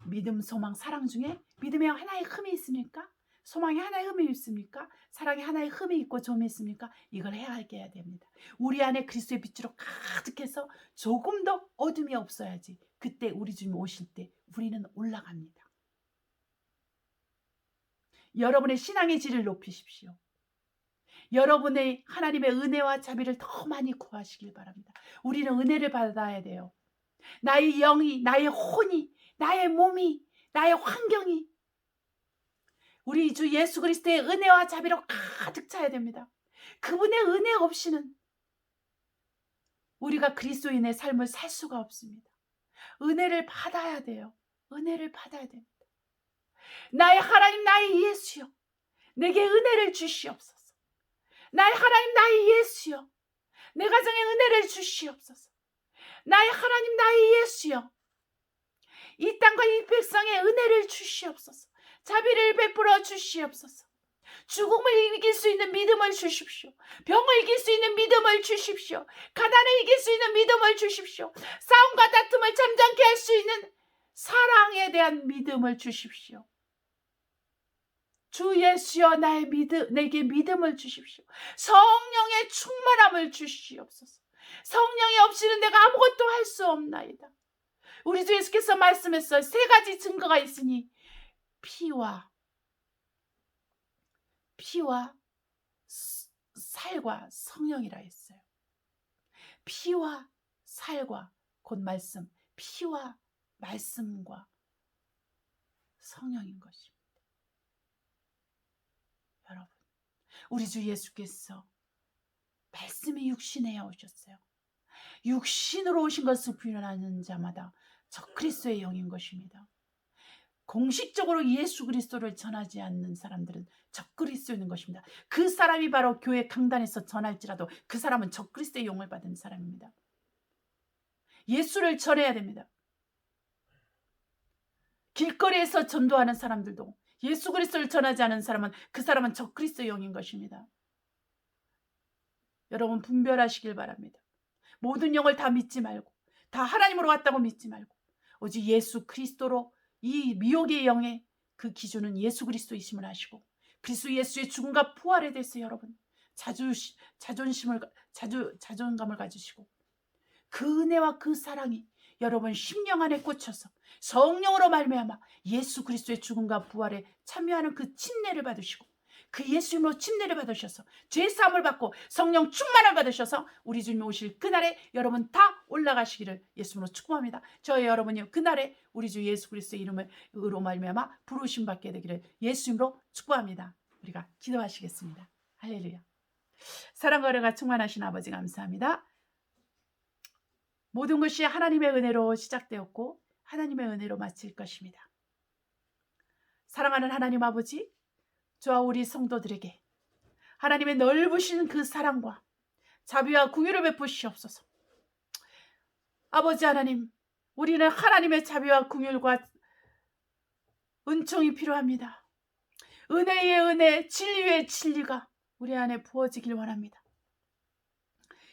믿음, 소망, 사랑 중에 믿음에 하나의 흠이 있습니까? 소망에 하나의 흠이 있습니까? 사랑에 하나의 흠이 있고 점이 있습니까? 이걸 해야 됩니다. 우리 안에 그리스도의 빛으로 가득해서 조금 더 어둠이 없어야지. 그때 우리 주님 오실 때 우리는 올라갑니다. 여러분의 신앙의 질을 높이십시오. 여러분의 하나님의 은혜와 자비를 더 많이 구하시길 바랍니다. 우리는 은혜를 받아야 돼요. 나의 영이, 나의 혼이, 나의 몸이, 나의 환경이 우리 주 예수 그리스도의 은혜와 자비로 가득 차야 됩니다. 그분의 은혜 없이는 우리가 그리스도인의 삶을 살 수가 없습니다. 은혜를 받아야 돼요. 은혜를 받아야 됩니다. 나의 하나님, 나의 예수여, 내게 은혜를 주시옵소서. 나의 하나님, 나의 예수여, 내 가정에 은혜를 주시옵소서. 나의 하나님, 나의 예수여, 이 땅과 이 백성에 은혜를 주시옵소서. 자비를 베풀어 주시옵소서. 죽음을 이길 수 있는 믿음을 주십시오. 병을 이길 수 있는 믿음을 주십시오. 가난을 이길 수 있는 믿음을 주십시오. 싸움과 다툼을 잠잠케 할 수 있는 사랑에 대한 믿음을 주십시오. 주 예수여, 내게 믿음을 주십시오. 성령의 충만함을 주시옵소서. 성령이 없이는 내가 아무것도 할 수 없나이다. 우리 주 예수께서 말씀했어요. 3가지 증거가 있으니 피와 살과 성령이라 했어요. 피와 살과 곧 말씀, 피와 말씀과 성령인 것입니다. 여러분, 우리 주 예수께서 말씀이 육신에 오셨어요. 육신으로 오신 것을 부인하는 자마다 적그리스도의 영인 것입니다. 공식적으로 예수 그리스도를 전하지 않는 사람들은 적그리스도인 것입니다. 그 사람이 바로 교회 강단에서 전할지라도 그 사람은 적그리스도의 영을 받은 사람입니다. 예수를 전해야 됩니다. 길거리에서 전도하는 사람들도 예수 그리스도를 전하지 않은 사람은 그 사람은 적그리스도의 영인 것입니다. 여러분 분별하시길 바랍니다. 모든 영을 다 믿지 말고 다 하나님으로 왔다고 믿지 말고 오직 예수 그리스도로 이 미혹의 영의 그 기준은 예수 그리스도이심을 아시고 그리스도 예수의 죽음과 부활에 대해서 여러분 자존감을 가지시고 그 은혜와 그 사랑이 여러분 심령 안에 꽂혀서 성령으로 말미암아 예수 그리스도의 죽음과 부활에 참여하는 그 침례를 받으시고 그 예수님으로 침례를 받으셔서 죄사함을 받고 성령 충만을 받으셔서 우리 주님 오실 그날에 여러분 다 올라가시기를 예수님으로 축복합니다. 저희 여러분이 그날에 우리 주 예수 그리스도의 이름으로 말미암아 부르심 받게 되기를 예수님으로 축복합니다. 우리가 기도하시겠습니다. 할렐루야. 사랑과 은혜가 충만하신 아버지 감사합니다. 모든 것이 하나님의 은혜로 시작되었고 하나님의 은혜로 마칠 것입니다. 사랑하는 하나님 아버지, 저와 우리 성도들에게 하나님의 넓으신 그 사랑과 자비와 긍휼을 베푸시옵소서. 아버지 하나님, 우리는 하나님의 자비와 긍휼과 은총이 필요합니다. 은혜의 은혜, 진리의 진리가 우리 안에 부어지길 원합니다.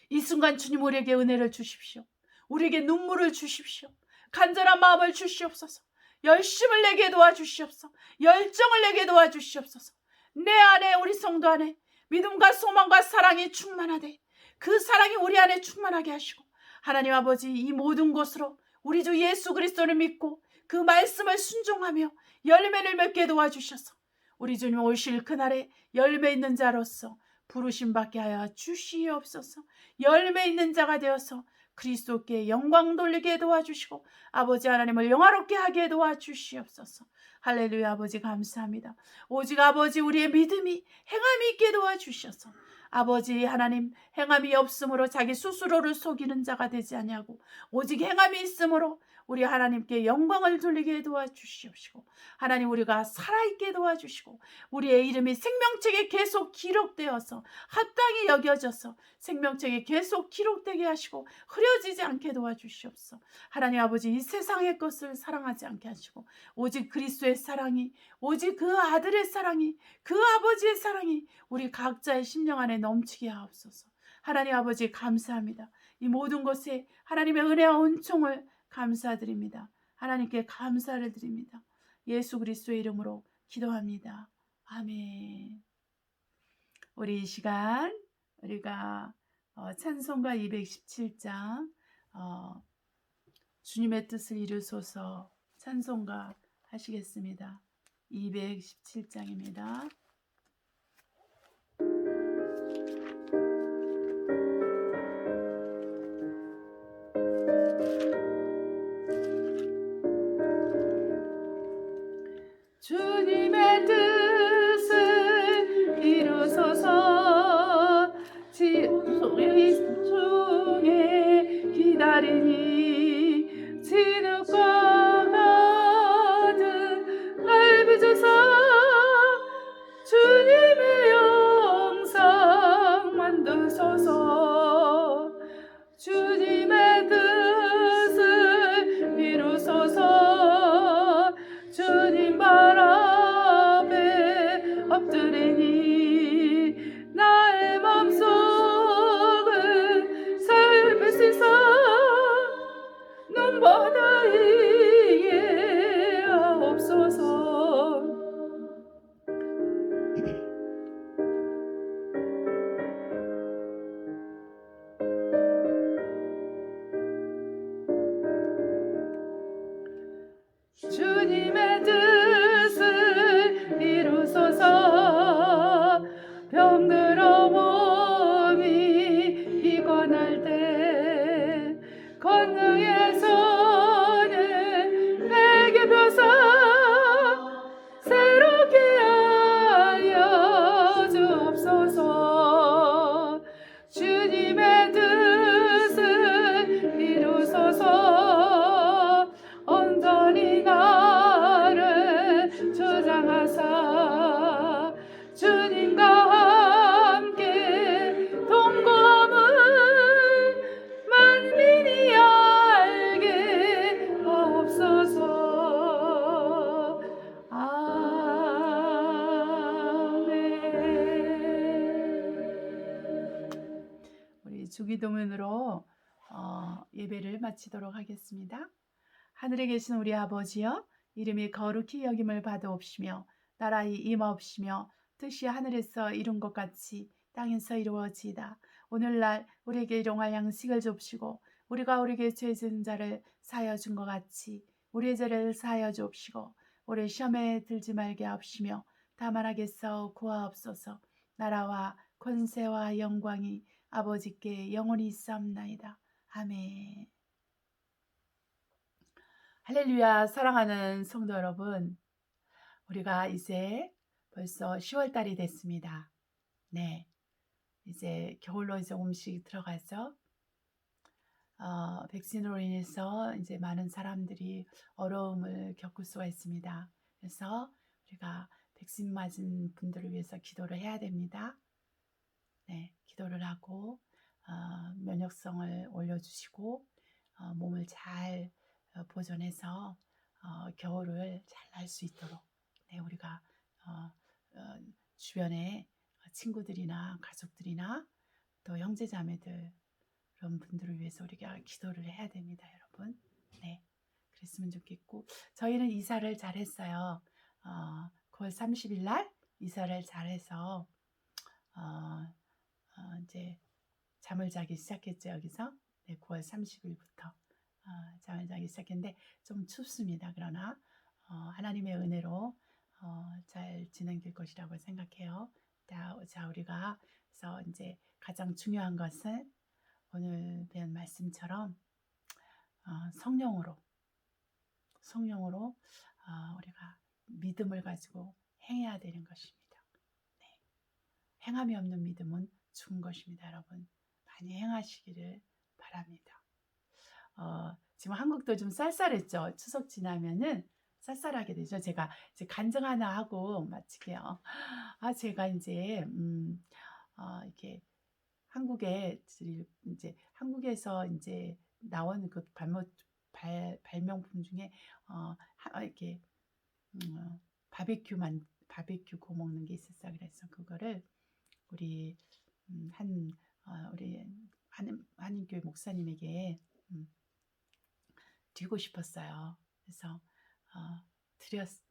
이 순간 주님 우리에게 은혜를 주십시오. 우리에게 눈물을 주십시오. 간절한 마음을 주시옵소서. 열심을 내게 도와주시옵소서. 열정을 내게 도와주시옵소서. 내 안에, 우리 성도 안에 믿음과 소망과 사랑이 충만하되 그 사랑이 우리 안에 충만하게 하시고, 하나님 아버지, 이 모든 것으로 우리 주 예수 그리스도를 믿고 그 말씀을 순종하며 열매를 맺게 도와주셔서 우리 주님 오실 그날에 열매 있는 자로서 부르심 받게 하여 주시옵소서. 열매 있는 자가 되어서 그리스도께 영광 돌리게 도와주시고 아버지 하나님을 영화롭게 하게 도와주시옵소서. 할렐루야. 아버지 감사합니다. 오직 아버지 우리의 믿음이 행함이 있게 도와주셔서 아버지 하나님, 행함이 없으므로 자기 스스로를 속이는 자가 되지 아니하고 오직 행함이 있으므로 우리 하나님께 영광을 돌리게 도와주시옵시고, 하나님 우리가 살아있게 도와주시고 우리의 이름이 생명책에 계속 기록되어서 합당히 여겨져서 생명책에 계속 기록되게 하시고 흐려지지 않게 도와주시옵소서. 하나님 아버지, 이 세상의 것을 사랑하지 않게 하시고 오직 그리스도의 사랑이, 오직 그 아들의 사랑이, 그 아버지의 사랑이 우리 각자의 심령 안에 넘치게 하옵소서. 하나님 아버지 감사합니다. 이 모든 것에 하나님의 은혜와 은총을 감사드립니다. 하나님께 감사를 드립니다. 예수 그리스도의 이름으로 기도합니다. 아멘. 우리 이 시간 우리가 찬송가 217장 주님의 뜻을 이루소서 찬송가 하시겠습니다. 217장입니다. 주님의 뜻을 이루소서 지속의 중에 기다리니 진흙과 가득 날 빚어서 주님의 영상 만드소서. 주님의 뜻을 이루소서. 주님 발 앞에 엎드리니 나의 맘속은 삶을 씻어 눈바다이게 하옵소서. 주님의 뜻을 이루소서. 병들어 몸이 피곤할 때 권능의 손을 내게 펴서 새롭게 하여 주옵소서. 주님의 뜻을 이루소서. 온전히 나를 주장하사 주님과 함께 동거함을 만민이 알게 하옵소서. 아멘. 우리 주기도문으로 예배를 마치도록 하겠습니다. 하늘에 계신 우리 아버지여, 이름이 거룩히 여김을 받아옵시며 나라의 임하옵시며 뜻이 하늘에서 이룬 것 같이 땅에서 이루어지이다. 오늘날 우리에게 일용할 양식을 줍시고 우리가 우리에게 죄 지은 자를 사하여 준 것 같이 우리의 죄를 사하여 주옵시고 우리 시험에 들지 말게 하옵시며 다만 악에서 구하옵소서. 나라와 권세와 영광이 아버지께 영원히 있사옵나이다. 아멘. 할렐루야. 사랑하는 성도 여러분, 우리가 이제 벌써 10월달이 됐습니다. 네, 이제 겨울로 조금씩 들어가서 백신으로 인해서 이제 많은 사람들이 어려움을 겪을 수가 있습니다. 그래서 우리가 백신 맞은 분들을 위해서 기도를 해야 됩니다. 네, 기도를 하고 면역성을 올려주시고 몸을 잘 보존해서 겨울을 잘 날 수 있도록 네, 우리가 주변에 친구들이나 가족들이나 또 형제자매들 그런 분들을 위해서 우리가 기도를 해야 됩니다, 여러분. 네, 그랬으면 좋겠고 저희는 이사를 잘했어요. 9월 30일 날 이사를 잘해서 이제 잠을 자기 시작했죠, 여기서. 네, 9월 30일부터 잠을 자기 시작했는데 좀 춥습니다. 그러나 하나님의 은혜로 잘 진행될 것이라고 생각해요. 자, 우리가 그래서 이제 가장 중요한 것은 오늘 배운 말씀처럼 성령으로 우리가 믿음을 가지고 행해야 되는 것입니다. 네. 행함이 없는 믿음은 죽은 것입니다, 여러분. 많이 행하시기를 바랍니다. 지금 한국도 좀 쌀쌀했죠. 추석 지나면은 쌀쌀하게 되죠. 제가 이제 간증 하나 하고 마칠게요. 제가 이제 이렇게 한국에서 이제 나온 그 발명품 중에 이렇게 바베큐 구워 먹는 게 있었어요. 그래서 그거를 우리 우리 한인교회 목사님에게 드리고 싶었어요. 그래서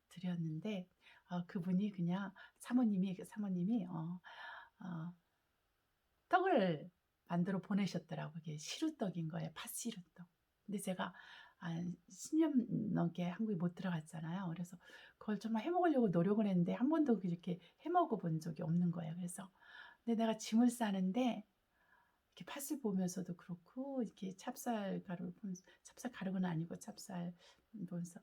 드렸는데 그분이 그냥 사모님이 떡을 만들어 보내셨더라고요. 그게 시루떡인 거예요. 팥시루떡. 근데 제가 10년 넘게 한국에 못 들어갔잖아요. 그래서 그걸 정말 해먹으려고 노력을 했는데 한 번도 그렇게 해먹어 본 적이 없는 거예요. 그래서 근데 내가 짐을 싸는데 이렇게 팥을 보면서도 그렇고 이렇게 찹쌀 가루는 아니고 찹쌀 보면서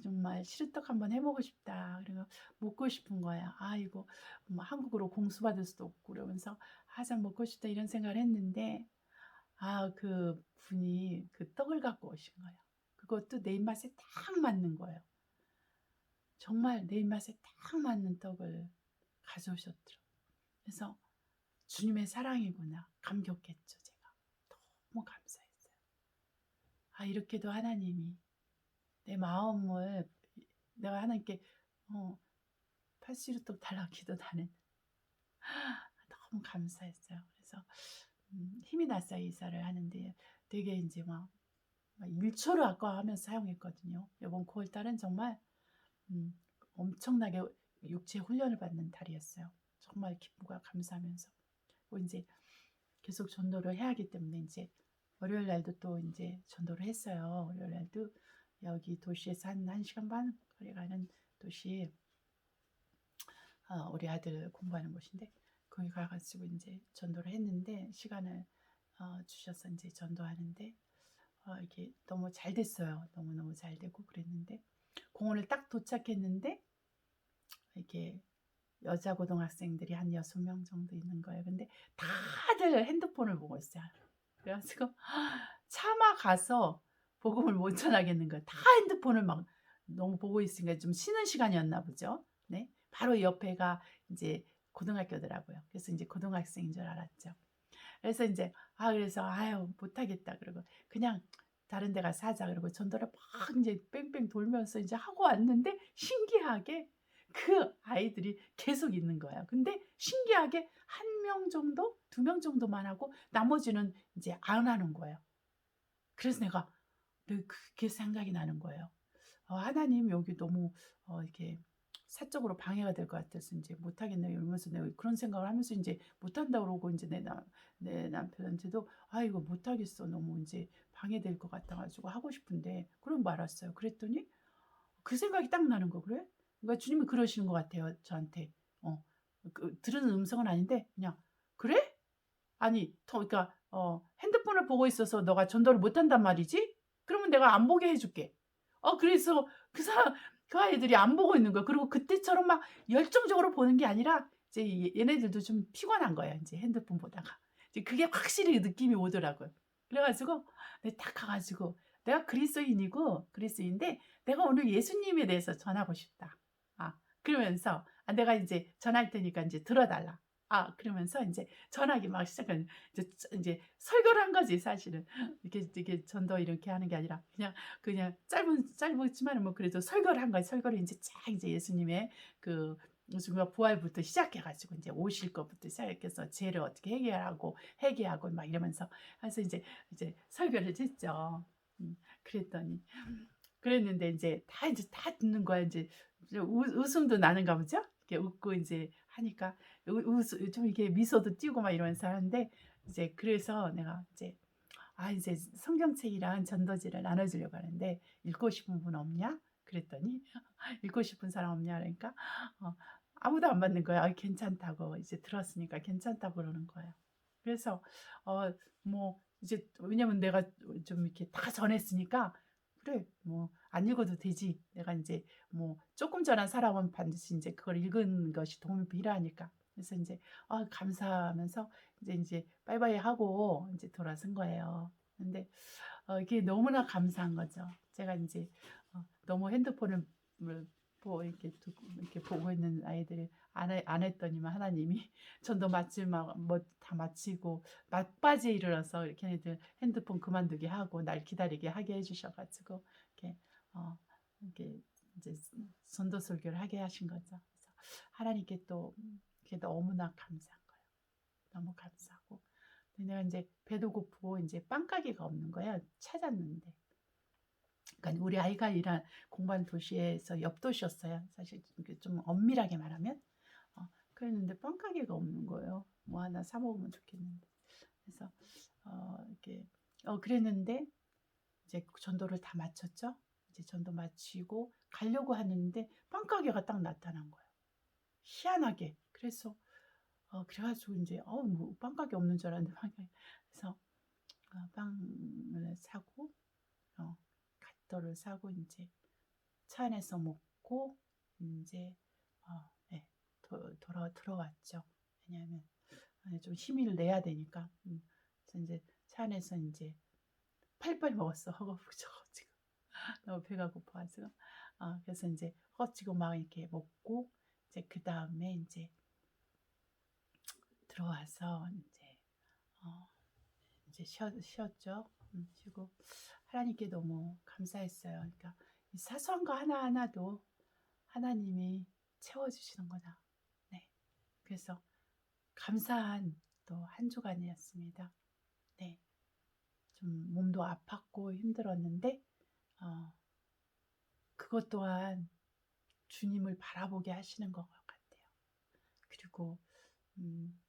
정말 시루떡 한번 해먹고 싶다. 그리고 먹고 싶은 거야. 이거 뭐 한국으로 공수받을 수도 없고 그러면서 참 먹고 싶다 이런 생각을 했는데 그 분이 그 떡을 갖고 오신 거예요. 그것도 내 입맛에 딱 맞는 거예요. 정말 내 입맛에 딱 맞는 떡을 가져오셨더라고요. 그래서 주님의 사랑이구나 감격했죠. 제가 너무 감사했어요. 이렇게도 하나님이 내 마음을 내가 하나님께 팥시루떡 달라고 기도하는 너무 감사했어요. 그래서 힘이 났어요. 이사를 하는데 되게 이제 막 일초를 아까워하면서 사용했거든요. 이번 9월 달은 정말 엄청나게 육체 훈련을 받는 달이었어요. 정말 기쁨과 감사하면서 이제 계속 전도를 해야 하기 때문에 이제 월요일 날도 또 이제 전도를 했어요. 월요일 날도 여기 도시에서 한 1시간 반 거리 가는 도시 우리 아들 공부하는 곳인데 거기 가가지고 이제 전도를 했는데 시간을 주셔서 이제 전도하는데 이게 너무 잘 됐어요. 너무너무 잘 되고 그랬는데 공원을 딱 도착했는데 이렇게 여자 고등학생들이 한 6명 정도 있는 거예요. 근데 다들 핸드폰을 보고 있어요. 그래가지고 차마 가서 복음을 못 전하겠는 거예요. 다 핸드폰을 막 너무 보고 있으니까 좀 쉬는 시간이었나 보죠. 네, 바로 옆에가 이제 고등학교더라고요. 그래서 이제 고등학생인 줄 알았죠. 그래서 이제 그래서 못하겠다 그러고 그냥 다른 데 가서 하자 그러고 전도를 막 이제 뺑뺑 돌면서 이제 하고 왔는데 신기하게 그 아이들이 계속 있는 거예요. 근데 신기하게 1명 정도, 2명 정도만 하고 나머지는 이제 안 하는 거예요. 그래서 내가 그게 생각이 나는 거예요. 하나님 여기 너무 이렇게 사적으로 방해가 될 것 같아서 이제 못하겠네요. 이러면서 내가 그런 생각을 하면서 이제 못한다 그러고 이제 내 남편한테도 이거 못하겠어. 너무 이제 방해될 것 같아가지고 하고 싶은데 그럼 말았어요. 그랬더니 그 생각이 딱 나는 거 그래? 그러니까 주님이 그러시는 것 같아요. 저한테 들은 음성은 아닌데 그냥 그래? 아니 그러니까 핸드폰을 보고 있어서 너가 전도를 못한단 말이지? 그러면 내가 안 보게 해줄게. 그래서 그 아이들이 안 보고 있는 거야. 그리고 그때처럼 막 열정적으로 보는 게 아니라 이제 얘네들도 좀 피곤한 거야. 이제 핸드폰 보다가. 이제 그게 확실히 느낌이 오더라고요. 그래가지고 내가 딱 가가지고 내가 그리스도인인데 내가 오늘 예수님에 대해서 전하고 싶다. 그러면서 내가 이제 전할 테니까 이제 들어달라. 그러면서 인제 전하기 막 시작하는 이제 설교를 한 거지 사실은. 이게 전도 이렇게 하는 게 아니라 그냥 짧지만은 뭐 그래도 설교를 한 거야. 설교를 인제 쫙 이제 예수님의 그 죽음과 부활부터 시작해 가지고 인제 오실 것부터 시작해서 죄를 어떻게 회개하고 막 이러면서 해서 이제 설교를 했죠. 그랬더니 그랬는데 인제 다 듣는 거야. 인제 웃음도 나는가 보죠? 이렇게 웃고 인제 하니까 웃 좀 이렇게 미소도 띄고 막 이러면서 하는데 이제 그래서 내가 이제 성경책이랑 전도지를 나눠 주려고 하는데 "읽고 싶은 분 없냐?" 그랬더니 "읽고 싶은 사람 없냐?" 그러니까 어 아무도 안 받는 거야. 괜찮다고 이제 들었으니까 괜찮다고 그러는 거예요. 그래서 어 뭐 이제 왜냐면 내가 좀 이렇게 다 전했으니까 '그래 뭐 안 읽어도 되지.' 내가 인제 뭐 쪼끔 전한 사람은 반드시 인제 그걸 읽은 것이 도움이 필요하니까. 그래서 인제 감사하면서 인제 빠이빠이 하고 인제 돌아선 거예요. 근데 이게 너무나 감사한 거죠. 제가 인제 너무 핸드폰을 이렇게 보고 있는 아이들을 안 했더니만 하나님이 전도 마치고 막 뭐 다 마치고 막바지에 이르러서 걔네들 핸드폰 그만두게 하고 날 기다리게 하게 해 주셔 가지고 이렇게 어 이렇게 인제 전도 설교를 하게 하신 거죠. 그래서 하나님께 또 그게 너무나 감사한 거예요. 너무 감사하고. 근데 내가 인제 배도 고프고 인제 빵 가게가 없는 거야 찾았는데. 그러니까 우리 아이가 공부하는 도시에서 옆 도시였어요. 사실 이게 좀 엄밀하게 말하면. 그랬는데 빵 가게가 없는 거예요. 뭐 하나 사 먹으면 좋겠는데. 그래서 이렇게 그랬는데 이제 전도를 다 마쳤죠. 이제 전도 마치고 가려고 하는데 빵 가게가 딱 나타난 거예요. 희한하게. 그래 가지고 인제 뭐 빵 가게 없는 줄 알았는데 빵 가게 그래서 빵을 사고 갓도를 사고 인제 차 안에서 먹고 인제 네. 들어왔죠. 왜냐하면 좀 힘을 내야 되니까. 그래서 인제 차 안에서 인제 빨리빨리 먹었어. 허겁지겁 지금 너무 배가 고파 가지고. 그래서 인제 허겁지겁 막 이렇게 먹고 이제 그다음에 인제 들어와서 인제 어 인제 쉬었죠. 쉬고 하나님께 너무 감사했어요. 그러니까 이 사소한 거 하나하나도 하나님이 채워 주시는구나. 네. 그래서 감사한 또 한 주간이었습니다. 네. 좀 몸도 아팠고 힘들었는데 어 그것 또한 주님을 바라보게 하시는 것 같아요. 그리고 음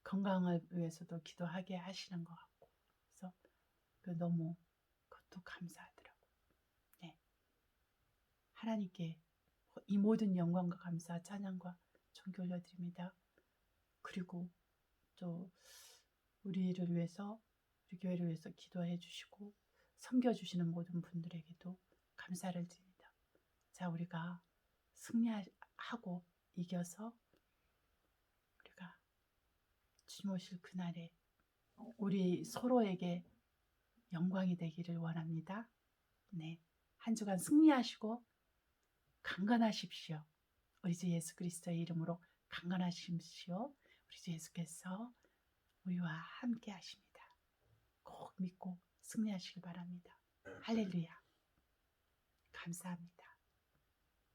건강을 위해서도 기도하게 하시는 것 같고 그래서 너무 그것도 감사하더라고요. 네. 하나님께 이 모든 영광과 감사, 찬양과 존귀 올려드립니다. 그리고 또 우리를 위해서 우리 교회를 위해서 기도해 주시고 섬겨 주시는 모든 분들에게도 감사를 드립니다. 자, 우리가 승리하고 이겨서 우리가 주님 오실 그날에 우리 서로에게 영광이 되기를 원합니다. 네. 한 주간 승리하시고 강건하십시오. 우리 주 예수 그리스도의 이름으로 강건하십시오. 우리 주 예수께서 우리와 함께 하십니다. 꼭 믿고 승리하시길 바랍니다. 할렐루야. 감사합니다.